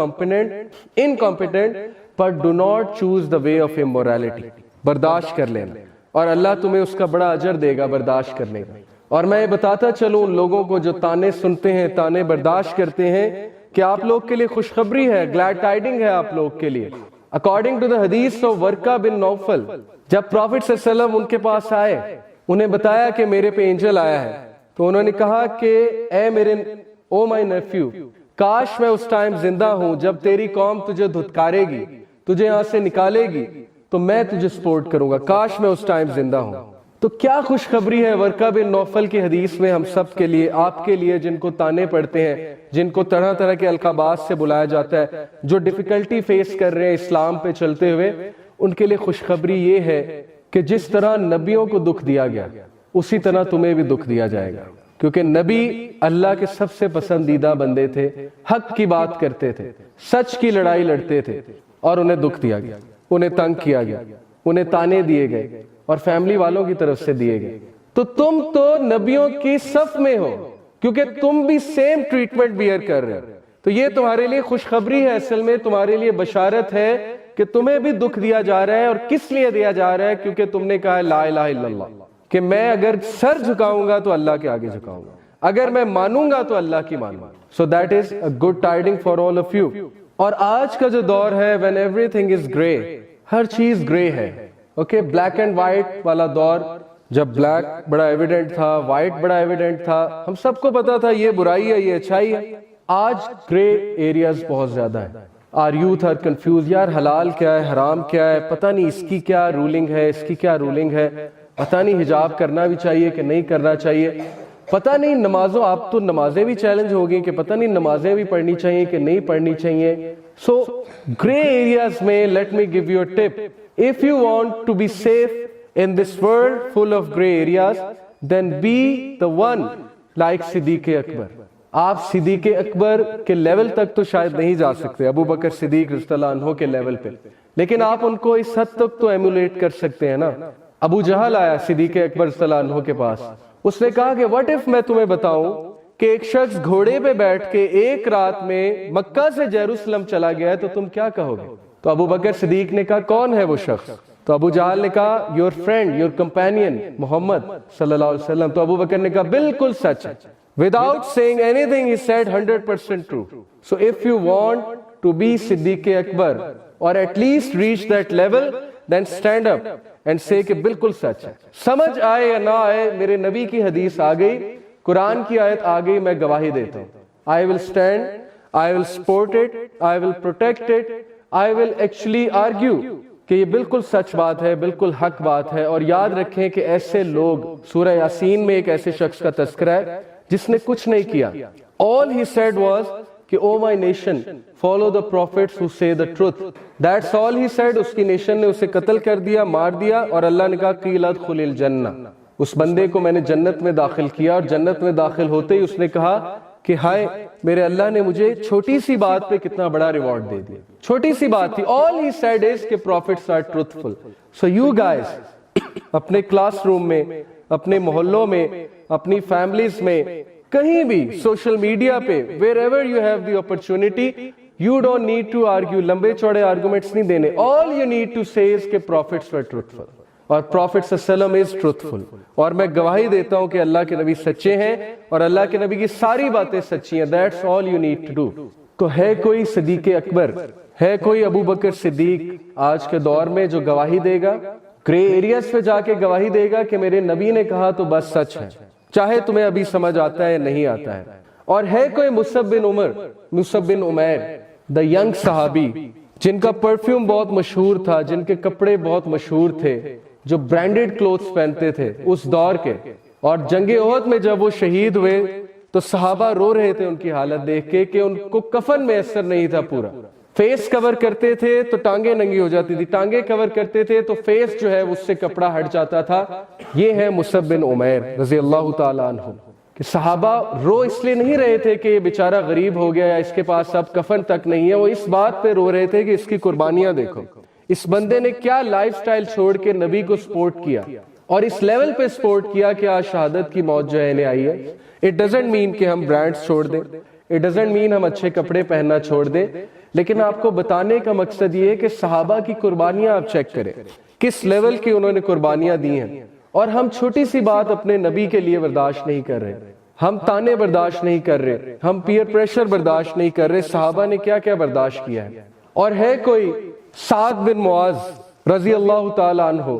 incompetent but do not choose the way of immorality. برداشت کر لینا، اور اللہ تمہیں اس کا بڑا اجر دے گا برداشت کرنے کا. اور میں یہ بتاتا چلوں ان لوگوں کو جو تانے سنتے ہیں، تانے برداشت کرتے ہیں، کہ آپ لوگ کے لیے خوشخبری ہے، گلیڈ ٹائڈنگ ہے آپ لوگ کے لیے. اکارڈنگ ٹو دا حدیث آف ورقہ بن نوفل، جب پروفٹ صلی اللہ علیہ وسلم ان کے پاس آئے، انہیں بتایا کہ میرے پہ اینجل آیا ہے، تو انہوں نے کہا کہ اے میرے او مائی نیفیو، کاش میں اس ٹائم زندہ ہوں جب تیری قوم تجھے دھتکارے گی، تجھے یہاں سے نکالے گی، تو میں تجھے سپورٹ کروں گا، کاش میں اس ٹائم زندہ ہوں. تو کیا خوشخبری ہے ورقہ بن نوفل کی حدیث میں ہم سب کے لیے، آپ کے لیے جن کو تانے پڑتے ہیں، جن کو طرح طرح کے القابات سے بلایا جاتا ہے، جو ڈیفیکلٹی فیس کر رہے ہیں اسلام پہ چلتے ہوئے، ان کے لیے خوشخبری یہ ہے کہ جس طرح نبیوں کو دکھ دیا گیا اسی طرح تمہیں بھی دکھ دیا جائے گا. کیونکہ نبی اللہ کے سب سے پسندیدہ بندے تھے، حق کی بات کرتے تھے، سچ کی لڑائی لڑتے تھے، اور انہیں دکھ دیا گیا، انہیں تنگ کیا گیا، انہیں تانے دیے گئے اور فیملی والوں کی طرف سے دیے گئے. تو تم تو نبیوں کی صف میں ہو، کیونکہ تم بھی سیم ٹریٹمنٹ بیئر کر رہے ہو. تو یہ تمہارے لیے خوشخبری ہے، اصل میں تمہارے لیے بشارت ہے کہ تمہیں بھی دکھ دیا جا رہا ہے. اور کس لیے دیا جا رہا ہے؟ کیونکہ تم نے کہا لا الہ الا اللہ، کہ میں اگر سر جھکاؤں گا تو اللہ کے آگے جھکاؤں گا، اگر میں مانوں گا تو اللہ کی مانوں گا. So that is a good tiding for all of you. اور آج کا جو دور ہے when everything is grey، ہر چیز گرے ہے، اوکے، بلیک اینڈ وائٹ والا دور، جب بلیک بڑا ایویڈنٹ تھا، وائٹ بڑا ایویڈنٹ تھا، ہم سب کو پتا تھا یہ برائی ہے یہ اچھائی ہے. آج گرے ایریاز بہت زیادہ ہیں. our youth are confused، یار حلال کیا ہے، حرام کیا ہے، پتہ نہیں اس کی کیا رولنگ ہے، اس کی کیا رولنگ ہے، پتہ نہیں حجاب کرنا بھی چاہیے کہ نہیں کرنا چاہیے، پتہ نہیں نمازوں، آپ تو نمازیں بھی چیلنج ہوگی کہ پتہ نہیں نمازیں بھی پڑھنی چاہیے کہ نہیں پڑھنی چاہیے. سو گرے ایریاز میں let me give you a tip. If you want to be safe in this world full of gray areas, then be the one like صدیق اکبر. آپ صدیق اکبر کے لیول تک تو شاید نہیں جا سکتے، ابو بکر صدیق رضی اللہ عنہ کے لیول پہ، لیکن آپ ان کو اس حد تک تو ایمولیٹ کر سکتے ہیں نا. ابو جہل آیا صدیق اکبر رضی اللہ عنہ کے پاس، اس نے کہا کہ what if میں تمہیں بتاؤں کہ ایک شخص گھوڑے پہ بیٹھ کے ایک رات میں مکہ سے یروشلم چلا گیا ہے تو تم کیا کہو گے؟ تو ابو بکر صدیق نے کہا کون ہے وہ شخص؟ تو ابو جہل نے کہا یور فرینڈ یور کمپینین محمد صلی اللہ علیہ وسلم. تو ابو بکر نے کہا بالکل سچ ہے. Without saying anything he said 100% true. So if you want to be Siddiq Akbar or at least reach that level, then stand up and say کہ بالکل سچ ہے. سمجھ آئے یا نہ آئے، میرے نبی کی حدیث آ گئی، قرآن کی آیت آ گئی، میں گواہی دیتا ہوں. I will stand, I will support it, I will protect it, I will actually argue کہ یہ بالکل سچ بات ہے، بالکل حق بات ہے. اور یاد رکھیں کہ ایسے لوگ، سورہ یاسین میں ایک ایسے شخص کا تذکرہ ہے جس نے کچھ نہیں کیا. All he said was کہ oh my nation, follow the prophets who say the truth. That's all he said. اس کی نیشن نے اسے قتل کر دیا، مار دیا، اور اللہ نے کہا قیل ادخل الجنہ. اس بندے کو میں نے جنت میں داخل کیا، اور جنت میں داخل ہوتے ہی اس نے کہا کہ ہائے میرے اللہ نے مجھے چھوٹی سی بات پہ کتنا بڑا ریوارڈ دے دیا. چھوٹی سی بات تھی. All he said is کہ prophets are truthful. So you guys اپنے کلاس روم میں، اپنے محلوں میں، اپنی فیملیز میں، کہیں بھی سوشل میڈیا پہ wherever you have the opportunity, you don't need to argue. لمبے چوڑے آرگومنٹس نہیں دینے. All you need to say is کہ prophets were truthful اور Prophet صلی اللہ علیہ وسلم is truthful. اور میں گواہی دیتا ہوں کہ اللہ کے نبی سچے ہیں اور اللہ کے نبی کی ساری باتیں سچی ہیں. That's all you need to do. تو ہے کوئی صدیق اکبر، ہے کوئی ابو بکر صدیق آج کے دور میں جو گواہی دے گا، گرے ایریاز پہ جا کے گواہی دے گا کہ میرے نبی نے کہا تو بس سچ ہے، چاہے تمہیں ابھی سمجھ آتا ہے نہیں آتا ہے؟ اور ہے کوئی مصعب بن عمیر the young صحابی جن کا پرفیوم بہت مشہور تھا، جن کے کپڑے بہت مشہور تھے، جو برانڈڈ کلوتھس پہنتے تھے اس دور کے، اور جنگ احد میں جب وہ شہید ہوئے تو صحابہ رو رہے تھے ان کی حالت دیکھ کے کہ ان کو کفن میسر نہیں تھا پورا. فیس کور کرتے تھے تو ٹانگیں ننگی ہو جاتی تھی، ٹانگیں کور کرتے تھے تو فیس جو ہے اس سے کپڑا ہٹ جاتا تھا. یہ ہے مصعب بن عمیر رضی اللہ تعالیٰ عنہ. کہ صحابہ رو اس لیے نہیں رہے تھے کہ یہ بیچارہ غریب ہو گیا یا اس کے پاس اب کفن تک نہیں ہے، وہ اس بات پہ رو رہے تھے کہ اس کی قربانیاں دیکھو، اس بندے نے کیا لائف سٹائل چھوڑ کے نبی کو سپورٹ کیا اور اس لیول پہ سپورٹ کیا کہ آج شہادت کی موت جو ہے انہیں آئی ہے. اٹ ڈزنٹ مین کہ ہم برانڈز چھوڑ دیں، اٹ ڈزنٹ مین ہم اچھے کپڑے پہننا چھوڑ دیں، لیکن آپ کو بتانے کا مقصد یہ ہے کہ صحابہ کی قربانیاں آپ چیک کریں، کس لیول کی انہوں نے قربانیاں دی ہیں. اور ہم چھوٹی سی بات اپنے نبی کے لیے برداشت نہیں کر رہے، ہم تانے برداشت نہیں کر رہے، ہم پیئر پریشر برداشت نہیں کر رہے. صحابہ نے کیا کیا برداشت کیا ہے. اور ہے کوئی سعد بن معاذ رضی اللہ تعالیٰ عنہ،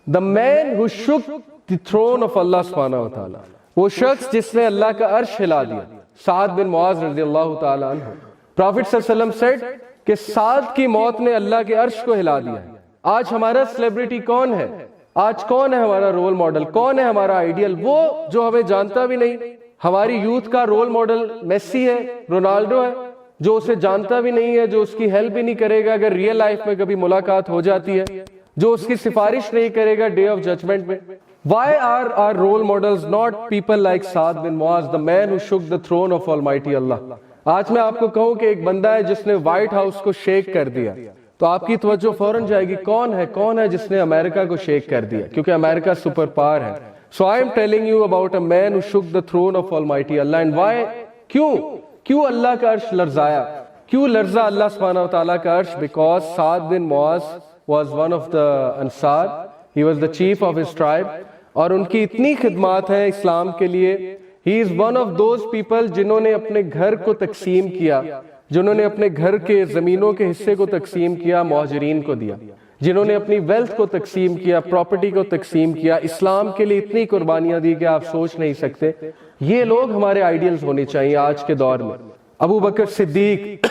the man who shook the throne of Allah سبحانہ وتعالی، وہ شخص جس نے اللہ کا عرش ہلا دیا. سعد بن معاذ رضی اللہ تعالیٰ عنہ. پروفٹ صلی اللہ علیہ وسلم said کہ سعد کی موت نے اللہ کے عرش کو ہلا دیا. آج ہمارا سیلیبریٹی کون ہے؟ آج کون ہے ہمارا رول ماڈل؟ کون ہے ہمارا آئیڈیل؟ وہ جو ہمیں جانتا بھی نہیں. ہماری یوتھ کا رول ماڈل میسی ہے، رونالڈو ہے، جو اسے جانتا بھی نہیں ہے، جو اس کی ہیلپ بھی نہیں کرے گا اگر ریئل لائف میں کبھی ملاقات ہو جاتی ہے، جو اس کی سفارش نہیں کرے گا ڈے آف ججمنٹ میں. Why are our role models not people like Sa'd bin Mu'az, the man who shook the throne of Almighty Allah? آج میں آپ کو کہوں کہ ایک بندہ ہے جس نے وائٹ ہاؤس کو شیک کر دیا تو آپ کی توجہ فوراً جائے گی کون ہے جس نے امریکہ کو شیک کر دیا، کیونکہ امریکہ سپر پاور ہے. So I am telling you about a man who shook the throne of Almighty Allah. And why? کیوں اللہ کا عرش لرزایا؟ کیوں لرزا اللہ سبحانہ وتعالیٰ کا عرش؟ Because Sa'd bin Mu'az was one of the Ansar. He was the chief of his tribe. اور ان کی اتنی خدمات ہیں اسلام کے لیے. He is one of those people جنہوں نے اپنے گھر کو تقسیم کیا، جنہوں نے اپنے گھر کے زمینوں کے حصے کو تقسیم کیا، مہاجرین کو دیا، جنہوں نے اپنی ویلتھ کو تقسیم کیا، پراپرٹی کو تقسیم کیا، اسلام کے لیے اتنی قربانیاں دی کہ آپ سوچ نہیں سکتے. یہ لوگ ہمارے آئیڈیلز ہونے چاہیے آج کے دور میں. ابو بکر صدیق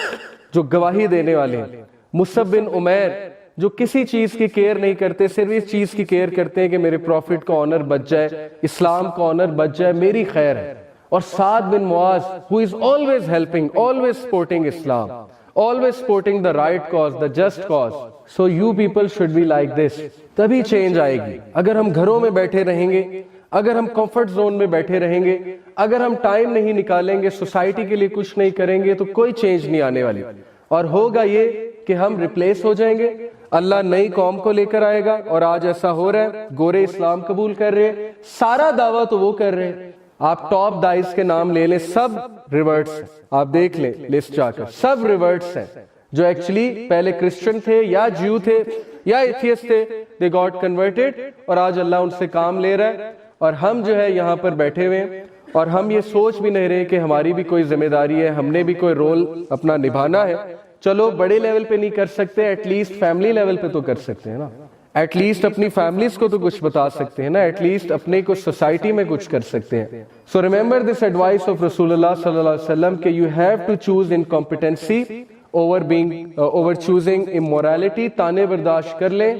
جو گواہی دینے والے ہیں، مصعب بن عمیر جو کسی چیز کی کیئر نہیں کرتے، صرف اس چیز کی کیئر کرتے ہیں کہ میرے پروفٹ کا آنر بچ جائے، اسلام کا آنر بچ جائے، میری خیر ہے. اور سعد بن معاذ who is always helping, always supporting Islam, always supporting the right cause, the just cause. So you people should be like this. تبھی چینج آئے گی. اگر ہم گھروں میں بیٹھے رہیں گے، اگر ہم کمفرٹ زون میں بیٹھے رہیں گے, اگر ہم ٹائم نہیں نکالیں گے, سوسائٹی کے لیے کچھ نہیں کریں گے, تو کوئی چینج نہیں آنے والی. اور ہوگا یہ کہ ہم ریپلیس ہو جائیں گے, اللہ نئی قوم کو لے کر آئے گا. اور آج ایسا ہو رہا ہے, گورے اسلام قبول کر رہے ہیں, سارا دعویٰ تو وہ کر رہے ہیں. آپ ٹاپ دائز کے نام لے لیں, سب ریورٹس ہیں, آپ دیکھ لیں لسٹ جا کر, سب ریورٹس ہیں جو ایکچولی پہلے کرسچن تھے یا جیو تھے یا ایتھیسٹ تھے, دے گاٹ کنورٹڈ, اور آج اللہ ان سے کام لے رہا ہے. اور ہم جو ہے یہاں پر بیٹھے ہوئے ہیں, اور ہم یہ سوچ بھی نہیں رہے کہ ہماری بھی کوئی ذمہ داری ہے, ہم نے بھی کوئی رول اپنا نبھانا ہے. چلو بڑے لیول پہ نہیں کر سکتے, ایٹ لیسٹ فیملی لیول پہ تو کر سکتے ہیں نا, ایٹ لیسٹ اپنی فیملیز کو تو کچھ بتا سکتے ہیں نا, ایٹ لیسٹ اپنے کو سوسائٹی میں کچھ کر سکتے ہیں. So remember this advice of رسول اللہ صلی اللہ علیہ وسلم کہ you have to choose incompetency over choosing immorality. تانے برداشت کر لیں,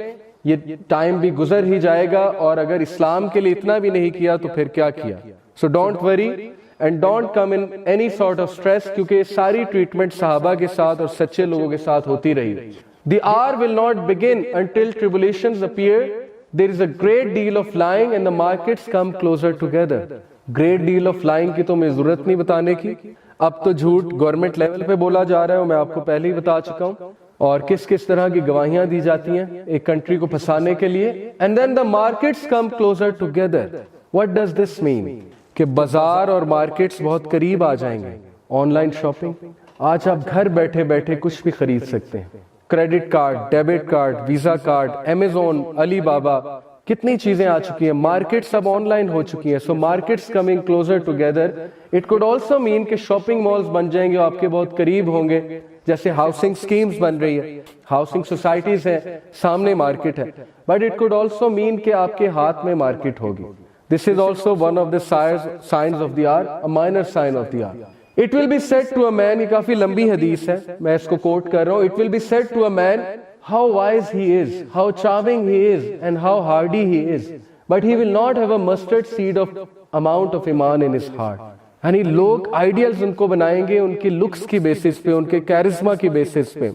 یہ ٹائم بھی گزر ہی جائے گا, اور اگر اسلام کے لیے اتنا بھی نہیں کیا تو پھر کیا کیا. So don't worry and don't come in any sort of stress, کیونکہ یہ ساری ٹریٹمنٹ صحابہ کے ساتھ اور سچے لوگوں کے ساتھ ہوتی رہی. The hour will not begin until tribulations appear. There is a great deal of lying and the markets come closer together. Great deal of lying کی تو میں ضرورت نہیں بتانے کی. اب تو جھوٹ گورنمنٹ لیول پہ بولا جا رہا ہے, میں آپ کو پہلے ہی بتا چکا ہوں, اور کس کس طرح کی گواہیاں دی جاتی ہیں ایک کنٹری کو پھنسانے کے لیے. And then the markets come closer together. What does this mean? کہ بازار اور مارکیٹس بہت قریب آ جائیں گے. آن لائن شاپنگ, آج آپ گھر بیٹھے بیٹھے کچھ بھی خرید سکتے ہیں. Credit card, debit card, Visa card, Amazon, Alibaba, کتنی چیزیں آ چکی ہیں. مارکیٹس اب آن لائن ہو چکی ہیں. So markets coming closer together. It could also mean کہ شاپنگ مالز بن جائیں گے, آپ کے بہت قریب ہوں گے, جیسے ہاؤسنگ سکیمز بن رہی ہے, ہاؤسنگ سوسائٹیز ہیں, سامنے مارکیٹ ہے. But it could also mean کہ آپ کے ہاتھ میں مارکیٹ ہوگی. This is also one of the signs of the hour, a minor sign of the hour. It will be said to a man, یہ کافی لمبی حدیث ہے, میں اس کو کوٹ کر رہا ہوں. It will be said to a man how wise he is, how charming he is, and how hardy he is, but he will not have a mustard seed of amount of iman in his heart. یعنی لوگ ideals ان کو بنائیں گے ان کے looks کی basis پہ, ان کے charisma کی بیسس پہ,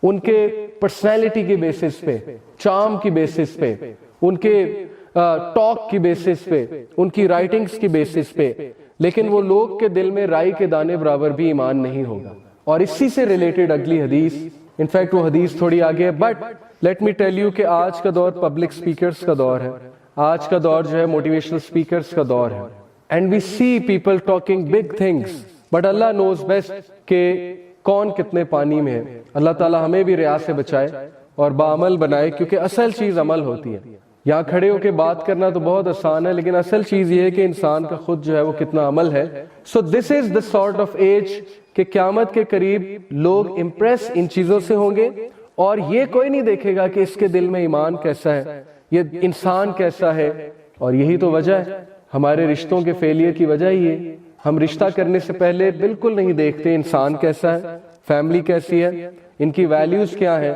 ان کے پرسنالٹی کی بیسس پہ, چارم کی بیسس پہ, ان کے ٹاک کی بیسس پہ, ان کی رائٹنگز کی بیسس پہ, لیکن وہ لوگ کے دل میں رائی کے دانے برابر بھی ایمان نہیں ہوگا. اور اسی سے ریلیٹڈ اگلی حدیث, انفیکٹ وہ حدیث تھوڑی آگے ہے, but let me tell you کہ آج کا دور پبلک سپیکرز کا دور ہے, آج کا دور جو ہے موٹیویشنل سپیکرز کا دور ہے. And we see people talking big things, but Allah knows best کہ کون کتنے پانی میں ہے. اللہ تعالیٰ ہمیں بھی ریا سے بچائے اور بعمل بنائے, کیونکہ اصل چیز عمل ہوتی ہے. یہاں کھڑے ہو کے بات کرنا تو بہت آسان ہے, لیکن اصل چیز یہ ہے کہ انسان کا خود جو ہے وہ کتنا عمل ہے. سو دس is the sort of age کہ قیامت کے قریب لوگ امپریس ان چیزوں سے ہوں گے, اور یہ کوئی نہیں دیکھے گا کہ اس کے دل میں ایمان کیسا ہے, یہ انسان کیسا ہے. اور یہی تو وجہ ہے ہمارے رشتوں کے فیلئر کی وجہ ہی ہے. ہم رشتہ کرنے سے پہلے بالکل نہیں دیکھتے انسان کیسا ہے, فیملی کیسی ہے, ان کی ویلیوز کیا ہیں.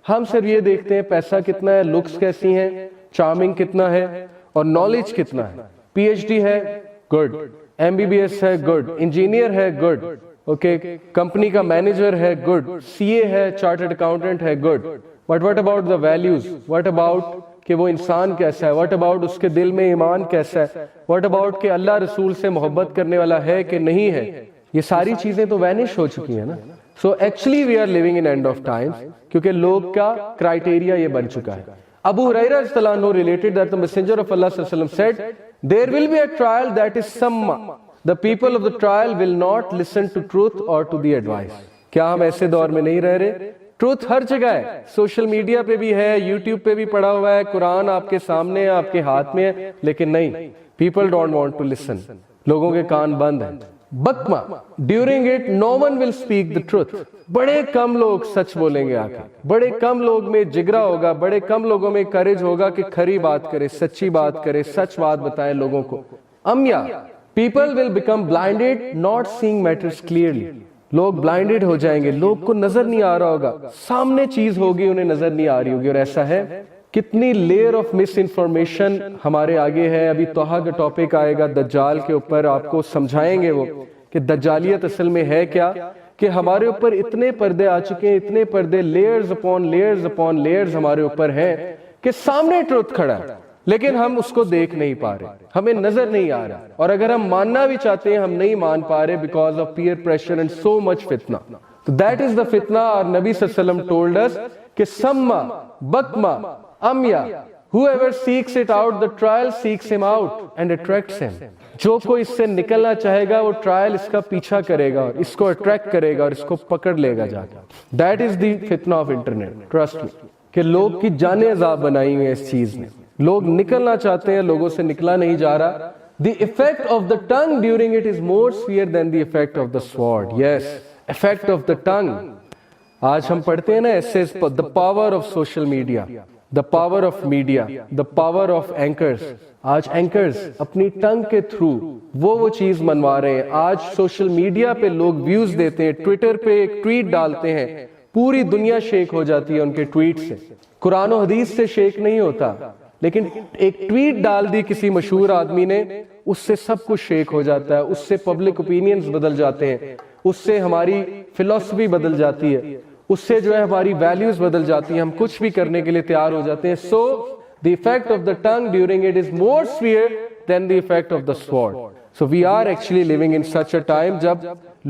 ہم صرف یہ دیکھتے ہیں پیسہ کتنا ہے, لکس کیسی ہیں, چارمنگ کتنا ہے, اور نالج کتنا ہے. پی ایچ ڈی ہے, good. M B B S ہے, گڈ. انجینئر ہے, گڈ. اوکے, کمپنی کا مینیجر ہے, گڈ. سی اے ہے, چارٹرڈ اکاؤنٹنٹ ہے, good. But what about the values, what about کہ وہ انسان کیسا ہے, واٹ اباؤٹ اس کے دل میں ایمان کیسا ہے, واٹ اباؤٹ کہ اللہ رسول سے محبت کرنے والا ہے کہ نہیں ہے. یہ ساری چیزیں تو وینش ہو چکی ہیں نا. So actually we are living in end of times, کیونکہ لوگ کا کرائٹیریا یہ بن چکا ہے. Abu Hurairah رضی اللہ عنہ related that the messenger of Allah sallallahu alaihi wasallam said there will be a trial that is summa, the people of the trial will not listen to truth or to the advice. کیا ہم ایسے دور میں نہیں رہ رہے؟ Truth ہر جگہ ہے, سوشل میڈیا پہ بھی ہے, یوٹیوب پہ بھی پڑا ہوا ہے, قرآن آپ کے سامنے ہے, آپ کے ہاتھ میں ہے, لیکن نہیں, people don't want to listen. لوگوں کے کان بند ہیں. بکما during it no one will speak the truth. بڑے کم لوگ سچ بولیں گے, آ کے بڑے کم لوگ میں جگرا ہوگا, بڑے کم لوگوں میں کریج ہوگا کہ کھری بات کرے, سچی بات کرے, سچ بات بتائے لوگوں کو. امیا people will become blinded not seeing matters clearly. لوگ بلائنڈیڈ ہو جائیں گے, لوگ کو نظر نہیں آ رہا ہوگا, سامنے چیز ہوگی انہیں نظر نہیں آ رہی ہوگی. اور ایسا ہے, کتنی لیئر آف مس انفارمیشن ہمارے آگے ہے. ابھی توحا کا ٹاپک آئے گا دجال کے اوپر, آپ کو سمجھائیں گے وہ کہ دجالیت اصل میں ہے کیا, کہ ہمارے اوپر اتنے پردے آ چکے ہیں, اتنے پردے, layers upon layers upon layers ہمارے اوپر ہیں کہ سامنے ٹروتھ کھڑا ہے, لیکن ہم اس کو دیکھ نہیں پا رہے, ہمیں نظر نہیں آ رہا, اور اگر ہم ماننا بھی چاہتے ہیں ہم نہیں مان پا رہے because of peer pressure and so much فتنہ. تو دیٹ از دا فتنہ. اور نبی صلی اللہ علیہ وسلم ٹولڈ اس کہ سما بکما امیا whoever seeks it out, the trial seeks him out and attracts him. جو کوئی اس سے نکلنا چاہے گا وہ ٹرائل اس کا پیچھا کرے گا اور اس کو اٹریکٹ کرے گا اور اس کو پکڑ لے گا جا کے. دیٹ از دی فتنہ آف انٹرنیٹ, ٹرسٹ می, کہ لوگ کی جانیں عذاب بنائی ہوئی ہیں اس چیز میں. لوگ نکلنا چاہتے ہیں, لوگوں سے نکلا نہیں جا رہا. The effect of the tongue during it is more severe than the effect of the sword. Yes, effect of the tongue. آج ہم پڑھتے ہیں نا ایسے, the power of social media, the power of media, the power of anchors. آج anchors اپنی ٹنگ کے through وہ چیز منوا رہے ہیں. آج سوشل میڈیا پہ لوگ ویوز دیتے ہیں, ٹویٹر پہ ایک ٹویٹ ڈالتے ہیں, پوری دنیا شیک ہو جاتی ہے ان کے ٹویٹ سے. قرآن و حدیث سے شیک نہیں ہوتا, لیکن ایک ٹویٹ ڈال دی کسی مشہور آدمی نے, اس سے سب کچھ شیک ہو جاتا ہے, اس سے پبلک اوپینینز بدل جاتے ہیں, اس سے ہماری فلسفی بدل جاتی ہے, اس سے جو ہے ہماری ویلیوز بدل جاتی ہیں, ہم کچھ بھی کرنے کے لیے تیار ہو جاتے ہیں. سو the effect of the tongue during it is more severe than the effect of the sword. So we are actually living in such a time جب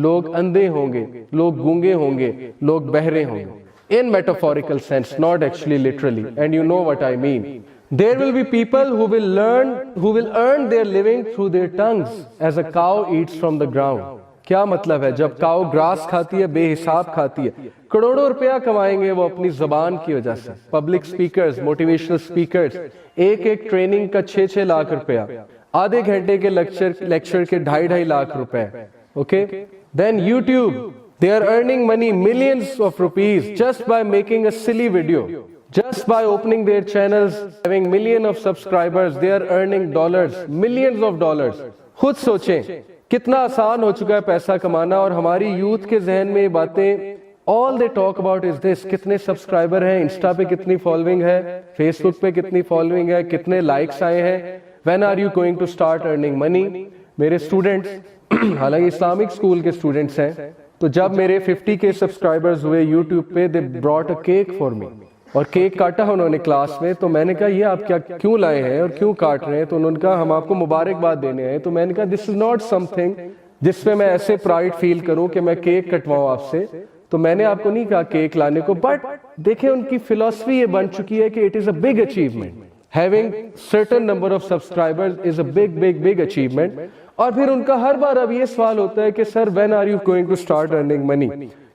لوگ اندھے ہوں گے, لوگ گونگے ہوں گے, لوگ بہرے ہوں گے. In metaphorical sense, not actually literally. And you know what I mean. There will be people who will earn their living through their tongues as a cow eats from the ground. کیا مطلب ہے؟ جب کاؤ grass کھاتی ہے, بے حساب کھاتی ہے, کروڑوں روپیہ کمائیں گے وہ اپنی زبان کی وجہ سے. پبلک سپیکرز, موٹیویشنل سپیکرز, ایک ٹریننگ کا 6 لاکھ روپیہ, آدھے گھنٹے کے لیکچر کے 2.5 لاکھ روپے. Okay, then YouTube, they are earning money, millions of rupees just by making a silly video. Just by opening their channels, having millions of subscribers, they are earning dollars, millions of dollars. خود سوچیں کتنا آسان ہو چکا ہے پیسہ کمانا, اور ہماری یوتھ کے ذہن میں یہ باتیں, all they talk about is this. کتنے سبسکرائبر ہیں, انسٹا پہ کتنی فالوئنگ ہے, فیس بک پہ کتنی فالوئنگ ہے, کتنے لائکس آئے ہیں, when are you going to start earning money. میرے اسٹوڈنٹس حالانکہ اسلامک اسکول کے اسٹوڈنٹس ہیں, تو جب میرے 50K سبسکرائبرز ہوئے یوٹیوب پہ, they brought a cake for me. اور کیک کاٹا انہوں نے کلاس میں, تو میں نے کہا یہ آپ کیوں لائے ہیں اور کیوں کاٹ رہے ہیں؟ تو انہوں نے کہا ہم آپ کو مبارکباد دینے ہیں. تو میں نے کہا دس از ناٹ سم تھنگ جس پہ میں ایسے پرائڈ فیل کروں کہ میں کیک کٹواؤں آپ سے. تو میں نے آپ کو نہیں کہا کیک لانے کو, بٹ دیکھیں ان کی فلسفی یہ بن چکی ہے کہ it is a big achievement. Having certain number of subscribers is a big achievement. اور پھر ان کا ہر بار اب یہ سوال ہوتا ہے کہ sir when are you going to start earning money,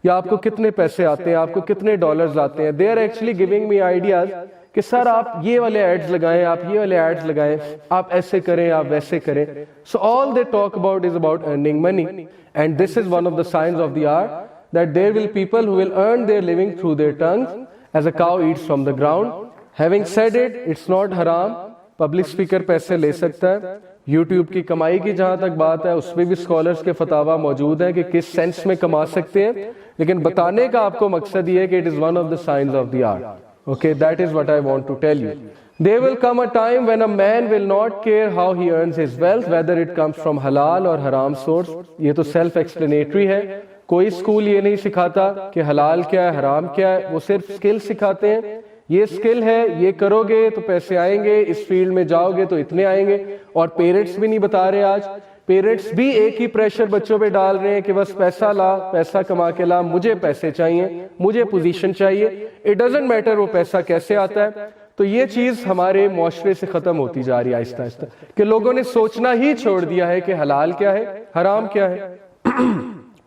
یا آپ کو کتنے پیسے آتے ہیں, آپ کو کتنے ڈالرز آتے ہیں. They are actually giving me ideas کہ سر آپ یہ والے ایڈز لگائیں, آپ یہ والے ایڈز لگائیں, آپ ایسے کریں, آپ ویسے کریں. So all they talk about is about earning money, and this is one of the signs of the hour that there will people who will earn their living through their tongues as a cow eats from the ground. Having said it, it's not haram. Public speaker پیسے لے سکتا ہے. YouTube کی کمائی کی جہاں تک بات ہے, اس میں بھی اسکالرز کے فتاوا موجود ہیں کہ کس سینس میں کما سکتے ہیں, لیکن بتانے کا آپ کو مقصد یہ ہے کہ it is one of the signs of the art. Okay, that is what I want to tell you. There will come a time when a man will not care how he earns his wealth, whether it comes from halal or haram source. یہ تو self explanatory ہے. کوئی school یہ نہیں سکھاتا کہ حلال کیا ہے, حرام کیا ہے, وہ صرف اسکل سکھاتے ہیں. یہ اسکل ہے, یہ کرو گے تو پیسے آئیں گے, اس فیلڈ میں جاؤ گے تو اتنے آئیں گے. اور پیرنٹس بھی نہیں بتا رہے, آج پیرنٹس بھی ایک ہی پریشر بچوں پہ ڈال رہے ہیں کہ بس پیسہ لا, پیسہ کما کے لا, مجھے پیسے چاہیے, مجھے پوزیشن چاہیے. اٹ ڈزنٹ میٹر وہ پیسہ کیسے آتا ہے. تو یہ چیز ہمارے معاشرے سے ختم ہوتی جا رہی ہے آہستہ آہستہ, کہ لوگوں نے سوچنا ہی چھوڑ دیا ہے کہ حلال کیا ہے, حرام کیا ہے.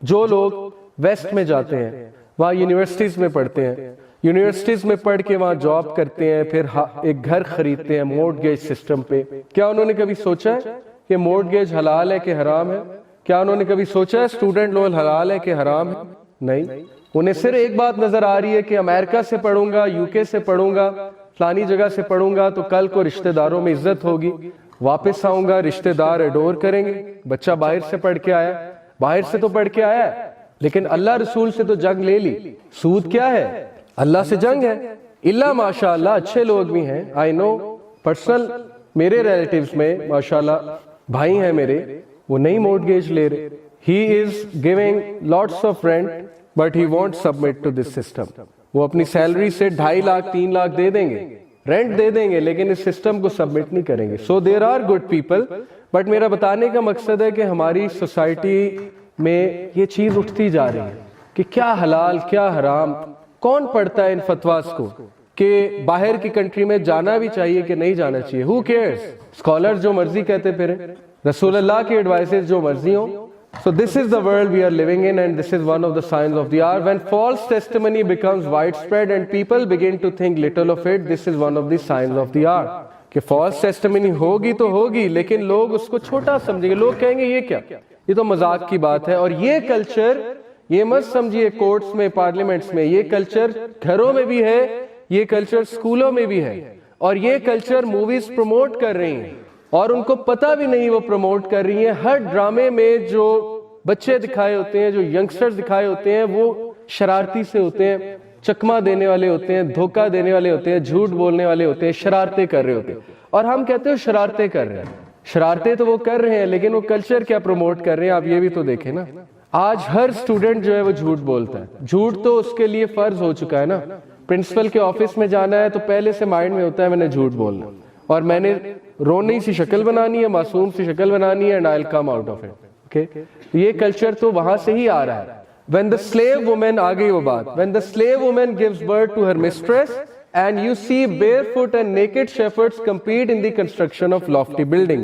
جو لوگ ویسٹ میں جاتے ہیں, وہاں یونیورسٹیز میں پڑھتے ہیں, یونیورسٹیز میں پڑھ کے وہاں جاب کرتے ہیں, پھر ایک گھر خریدتے ہیں مورٹگیج سسٹم پہ. کیا انہوں نے کبھی سوچا ہے کہ مورٹگیج حلال ہے کہ حرام ہے؟ کیا انہوں نے کبھی سوچا ہے اسٹوڈنٹ لون حلال ہے کہ حرام ہے؟ نہیں. انہیں صرف ایک بات نظر آ رہی ہے کہ امریکہ سے پڑھوں گا, UK سے پڑھوں گا, فلانی جگہ سے پڑھوں گا تو کل کو رشتہ داروں میں عزت ہوگی, واپس آؤں گا رشتہ دار ایڈور کریں گے. بچہ باہر سے پڑھ کے آیا, باہر سے تو پڑھ کے آیا ہے, لیکن اللہ رسول سے تو جنگ لے لی. سود کیا ہے؟ اللہ سے جنگ ہے. اللہ ماشاءاللہ اچھے لوگ بھی ہیں, آئی نو پرسنل, میرے ریلیٹیوز میں ماشاءاللہ بھائی ہیں میرے, وہ نہیں مورٹگیج لے رہے. He is giving lots of rent but he want submit to this system. وہ اپنی سیلری سے 2.5 لاکھ 3 لاکھ دے دیں گے, رینٹ دے دیں گے لیکن اس سسٹم کو سبمٹ نہیں کریں گے. So there are good people, but میرا بتانے کا مقصد ہے کہ ہماری سوسائٹی میں یہ چیز اٹھتی جا رہی ہے کہ کیا حلال کیا حرام, کون پڑھتا ہے ان فتواز کو کہ باہر کی کنٹری میں جانا بھی چاہیے کہ نہیں جانا چاہیے. ہو کیئرز, اسکالر جو مرضی کہتے پھریں, رسول اللہ کے ایڈوائسز جو مرضی ہوں. So this is the world we are living in, and this is one of the signs of the hour. When false testimony becomes widespread and people begin to think little of it, this is one of the signs of the hour. کہ false testimony ہوگی تو ہوگی لیکن لوگ اس کو چھوٹا سمجھیں گے, لوگ کہیں گے یہ کیا, یہ تو مذاق کی بات ہے. اور یہ کلچر, یہ مت سمجھیے کورٹس میں پارلیمنٹس میں, یہ کلچر گھروں میں بھی ہے, یہ کلچر اسکولوں میں بھی ہے, اور یہ کلچر موویز پروموٹ کر رہی ہیں اور ان کو پتہ بھی نہیں وہ پروموٹ کر رہی ہیں. ہر ڈرامے میں جو بچے دکھائے ہوتے ہیں, جو ینگسٹرز دکھائے ہوتے ہیں, وہ شرارتی سے ہوتے ہیں, چکما دینے والے ہوتے ہیں, دھوکہ دینے والے ہوتے ہیں, جھوٹ بولنے والے ہوتے ہیں, شرارتیں کر رہے ہوتے ہیں. اور ہم کہتے ہیں شرارتیں کر رہے ہیں, شرارتیں تو وہ کر رہے ہیں لیکن وہ کلچر کیا پروموٹ کر رہے ہیں آپ یہ بھی تو دیکھیں نا. آج ہر اسٹوڈنٹ جو ہے وہ جھوٹ بولتا ہے, جھوٹ تو اس کے لیے فرض ہو چکا ہے نا. پرنسپل کے آفس میں جانا ہے تو پہلے سے مائنڈ میں ہوتا ہے میں نے جھوٹ بولنا, اور میں نے رونی سی شکل بنانی ہے, معصوم سی شکل بنانی ہے, and I'll come out of it. Okay? یہ کلچر تو وہاں سے ہی آ رہا ہے. When the slave woman, آ گئی وہ بات, when the slave woman gives birth to her mistress and you see barefoot and naked shepherds compete in the construction of lofty buildings.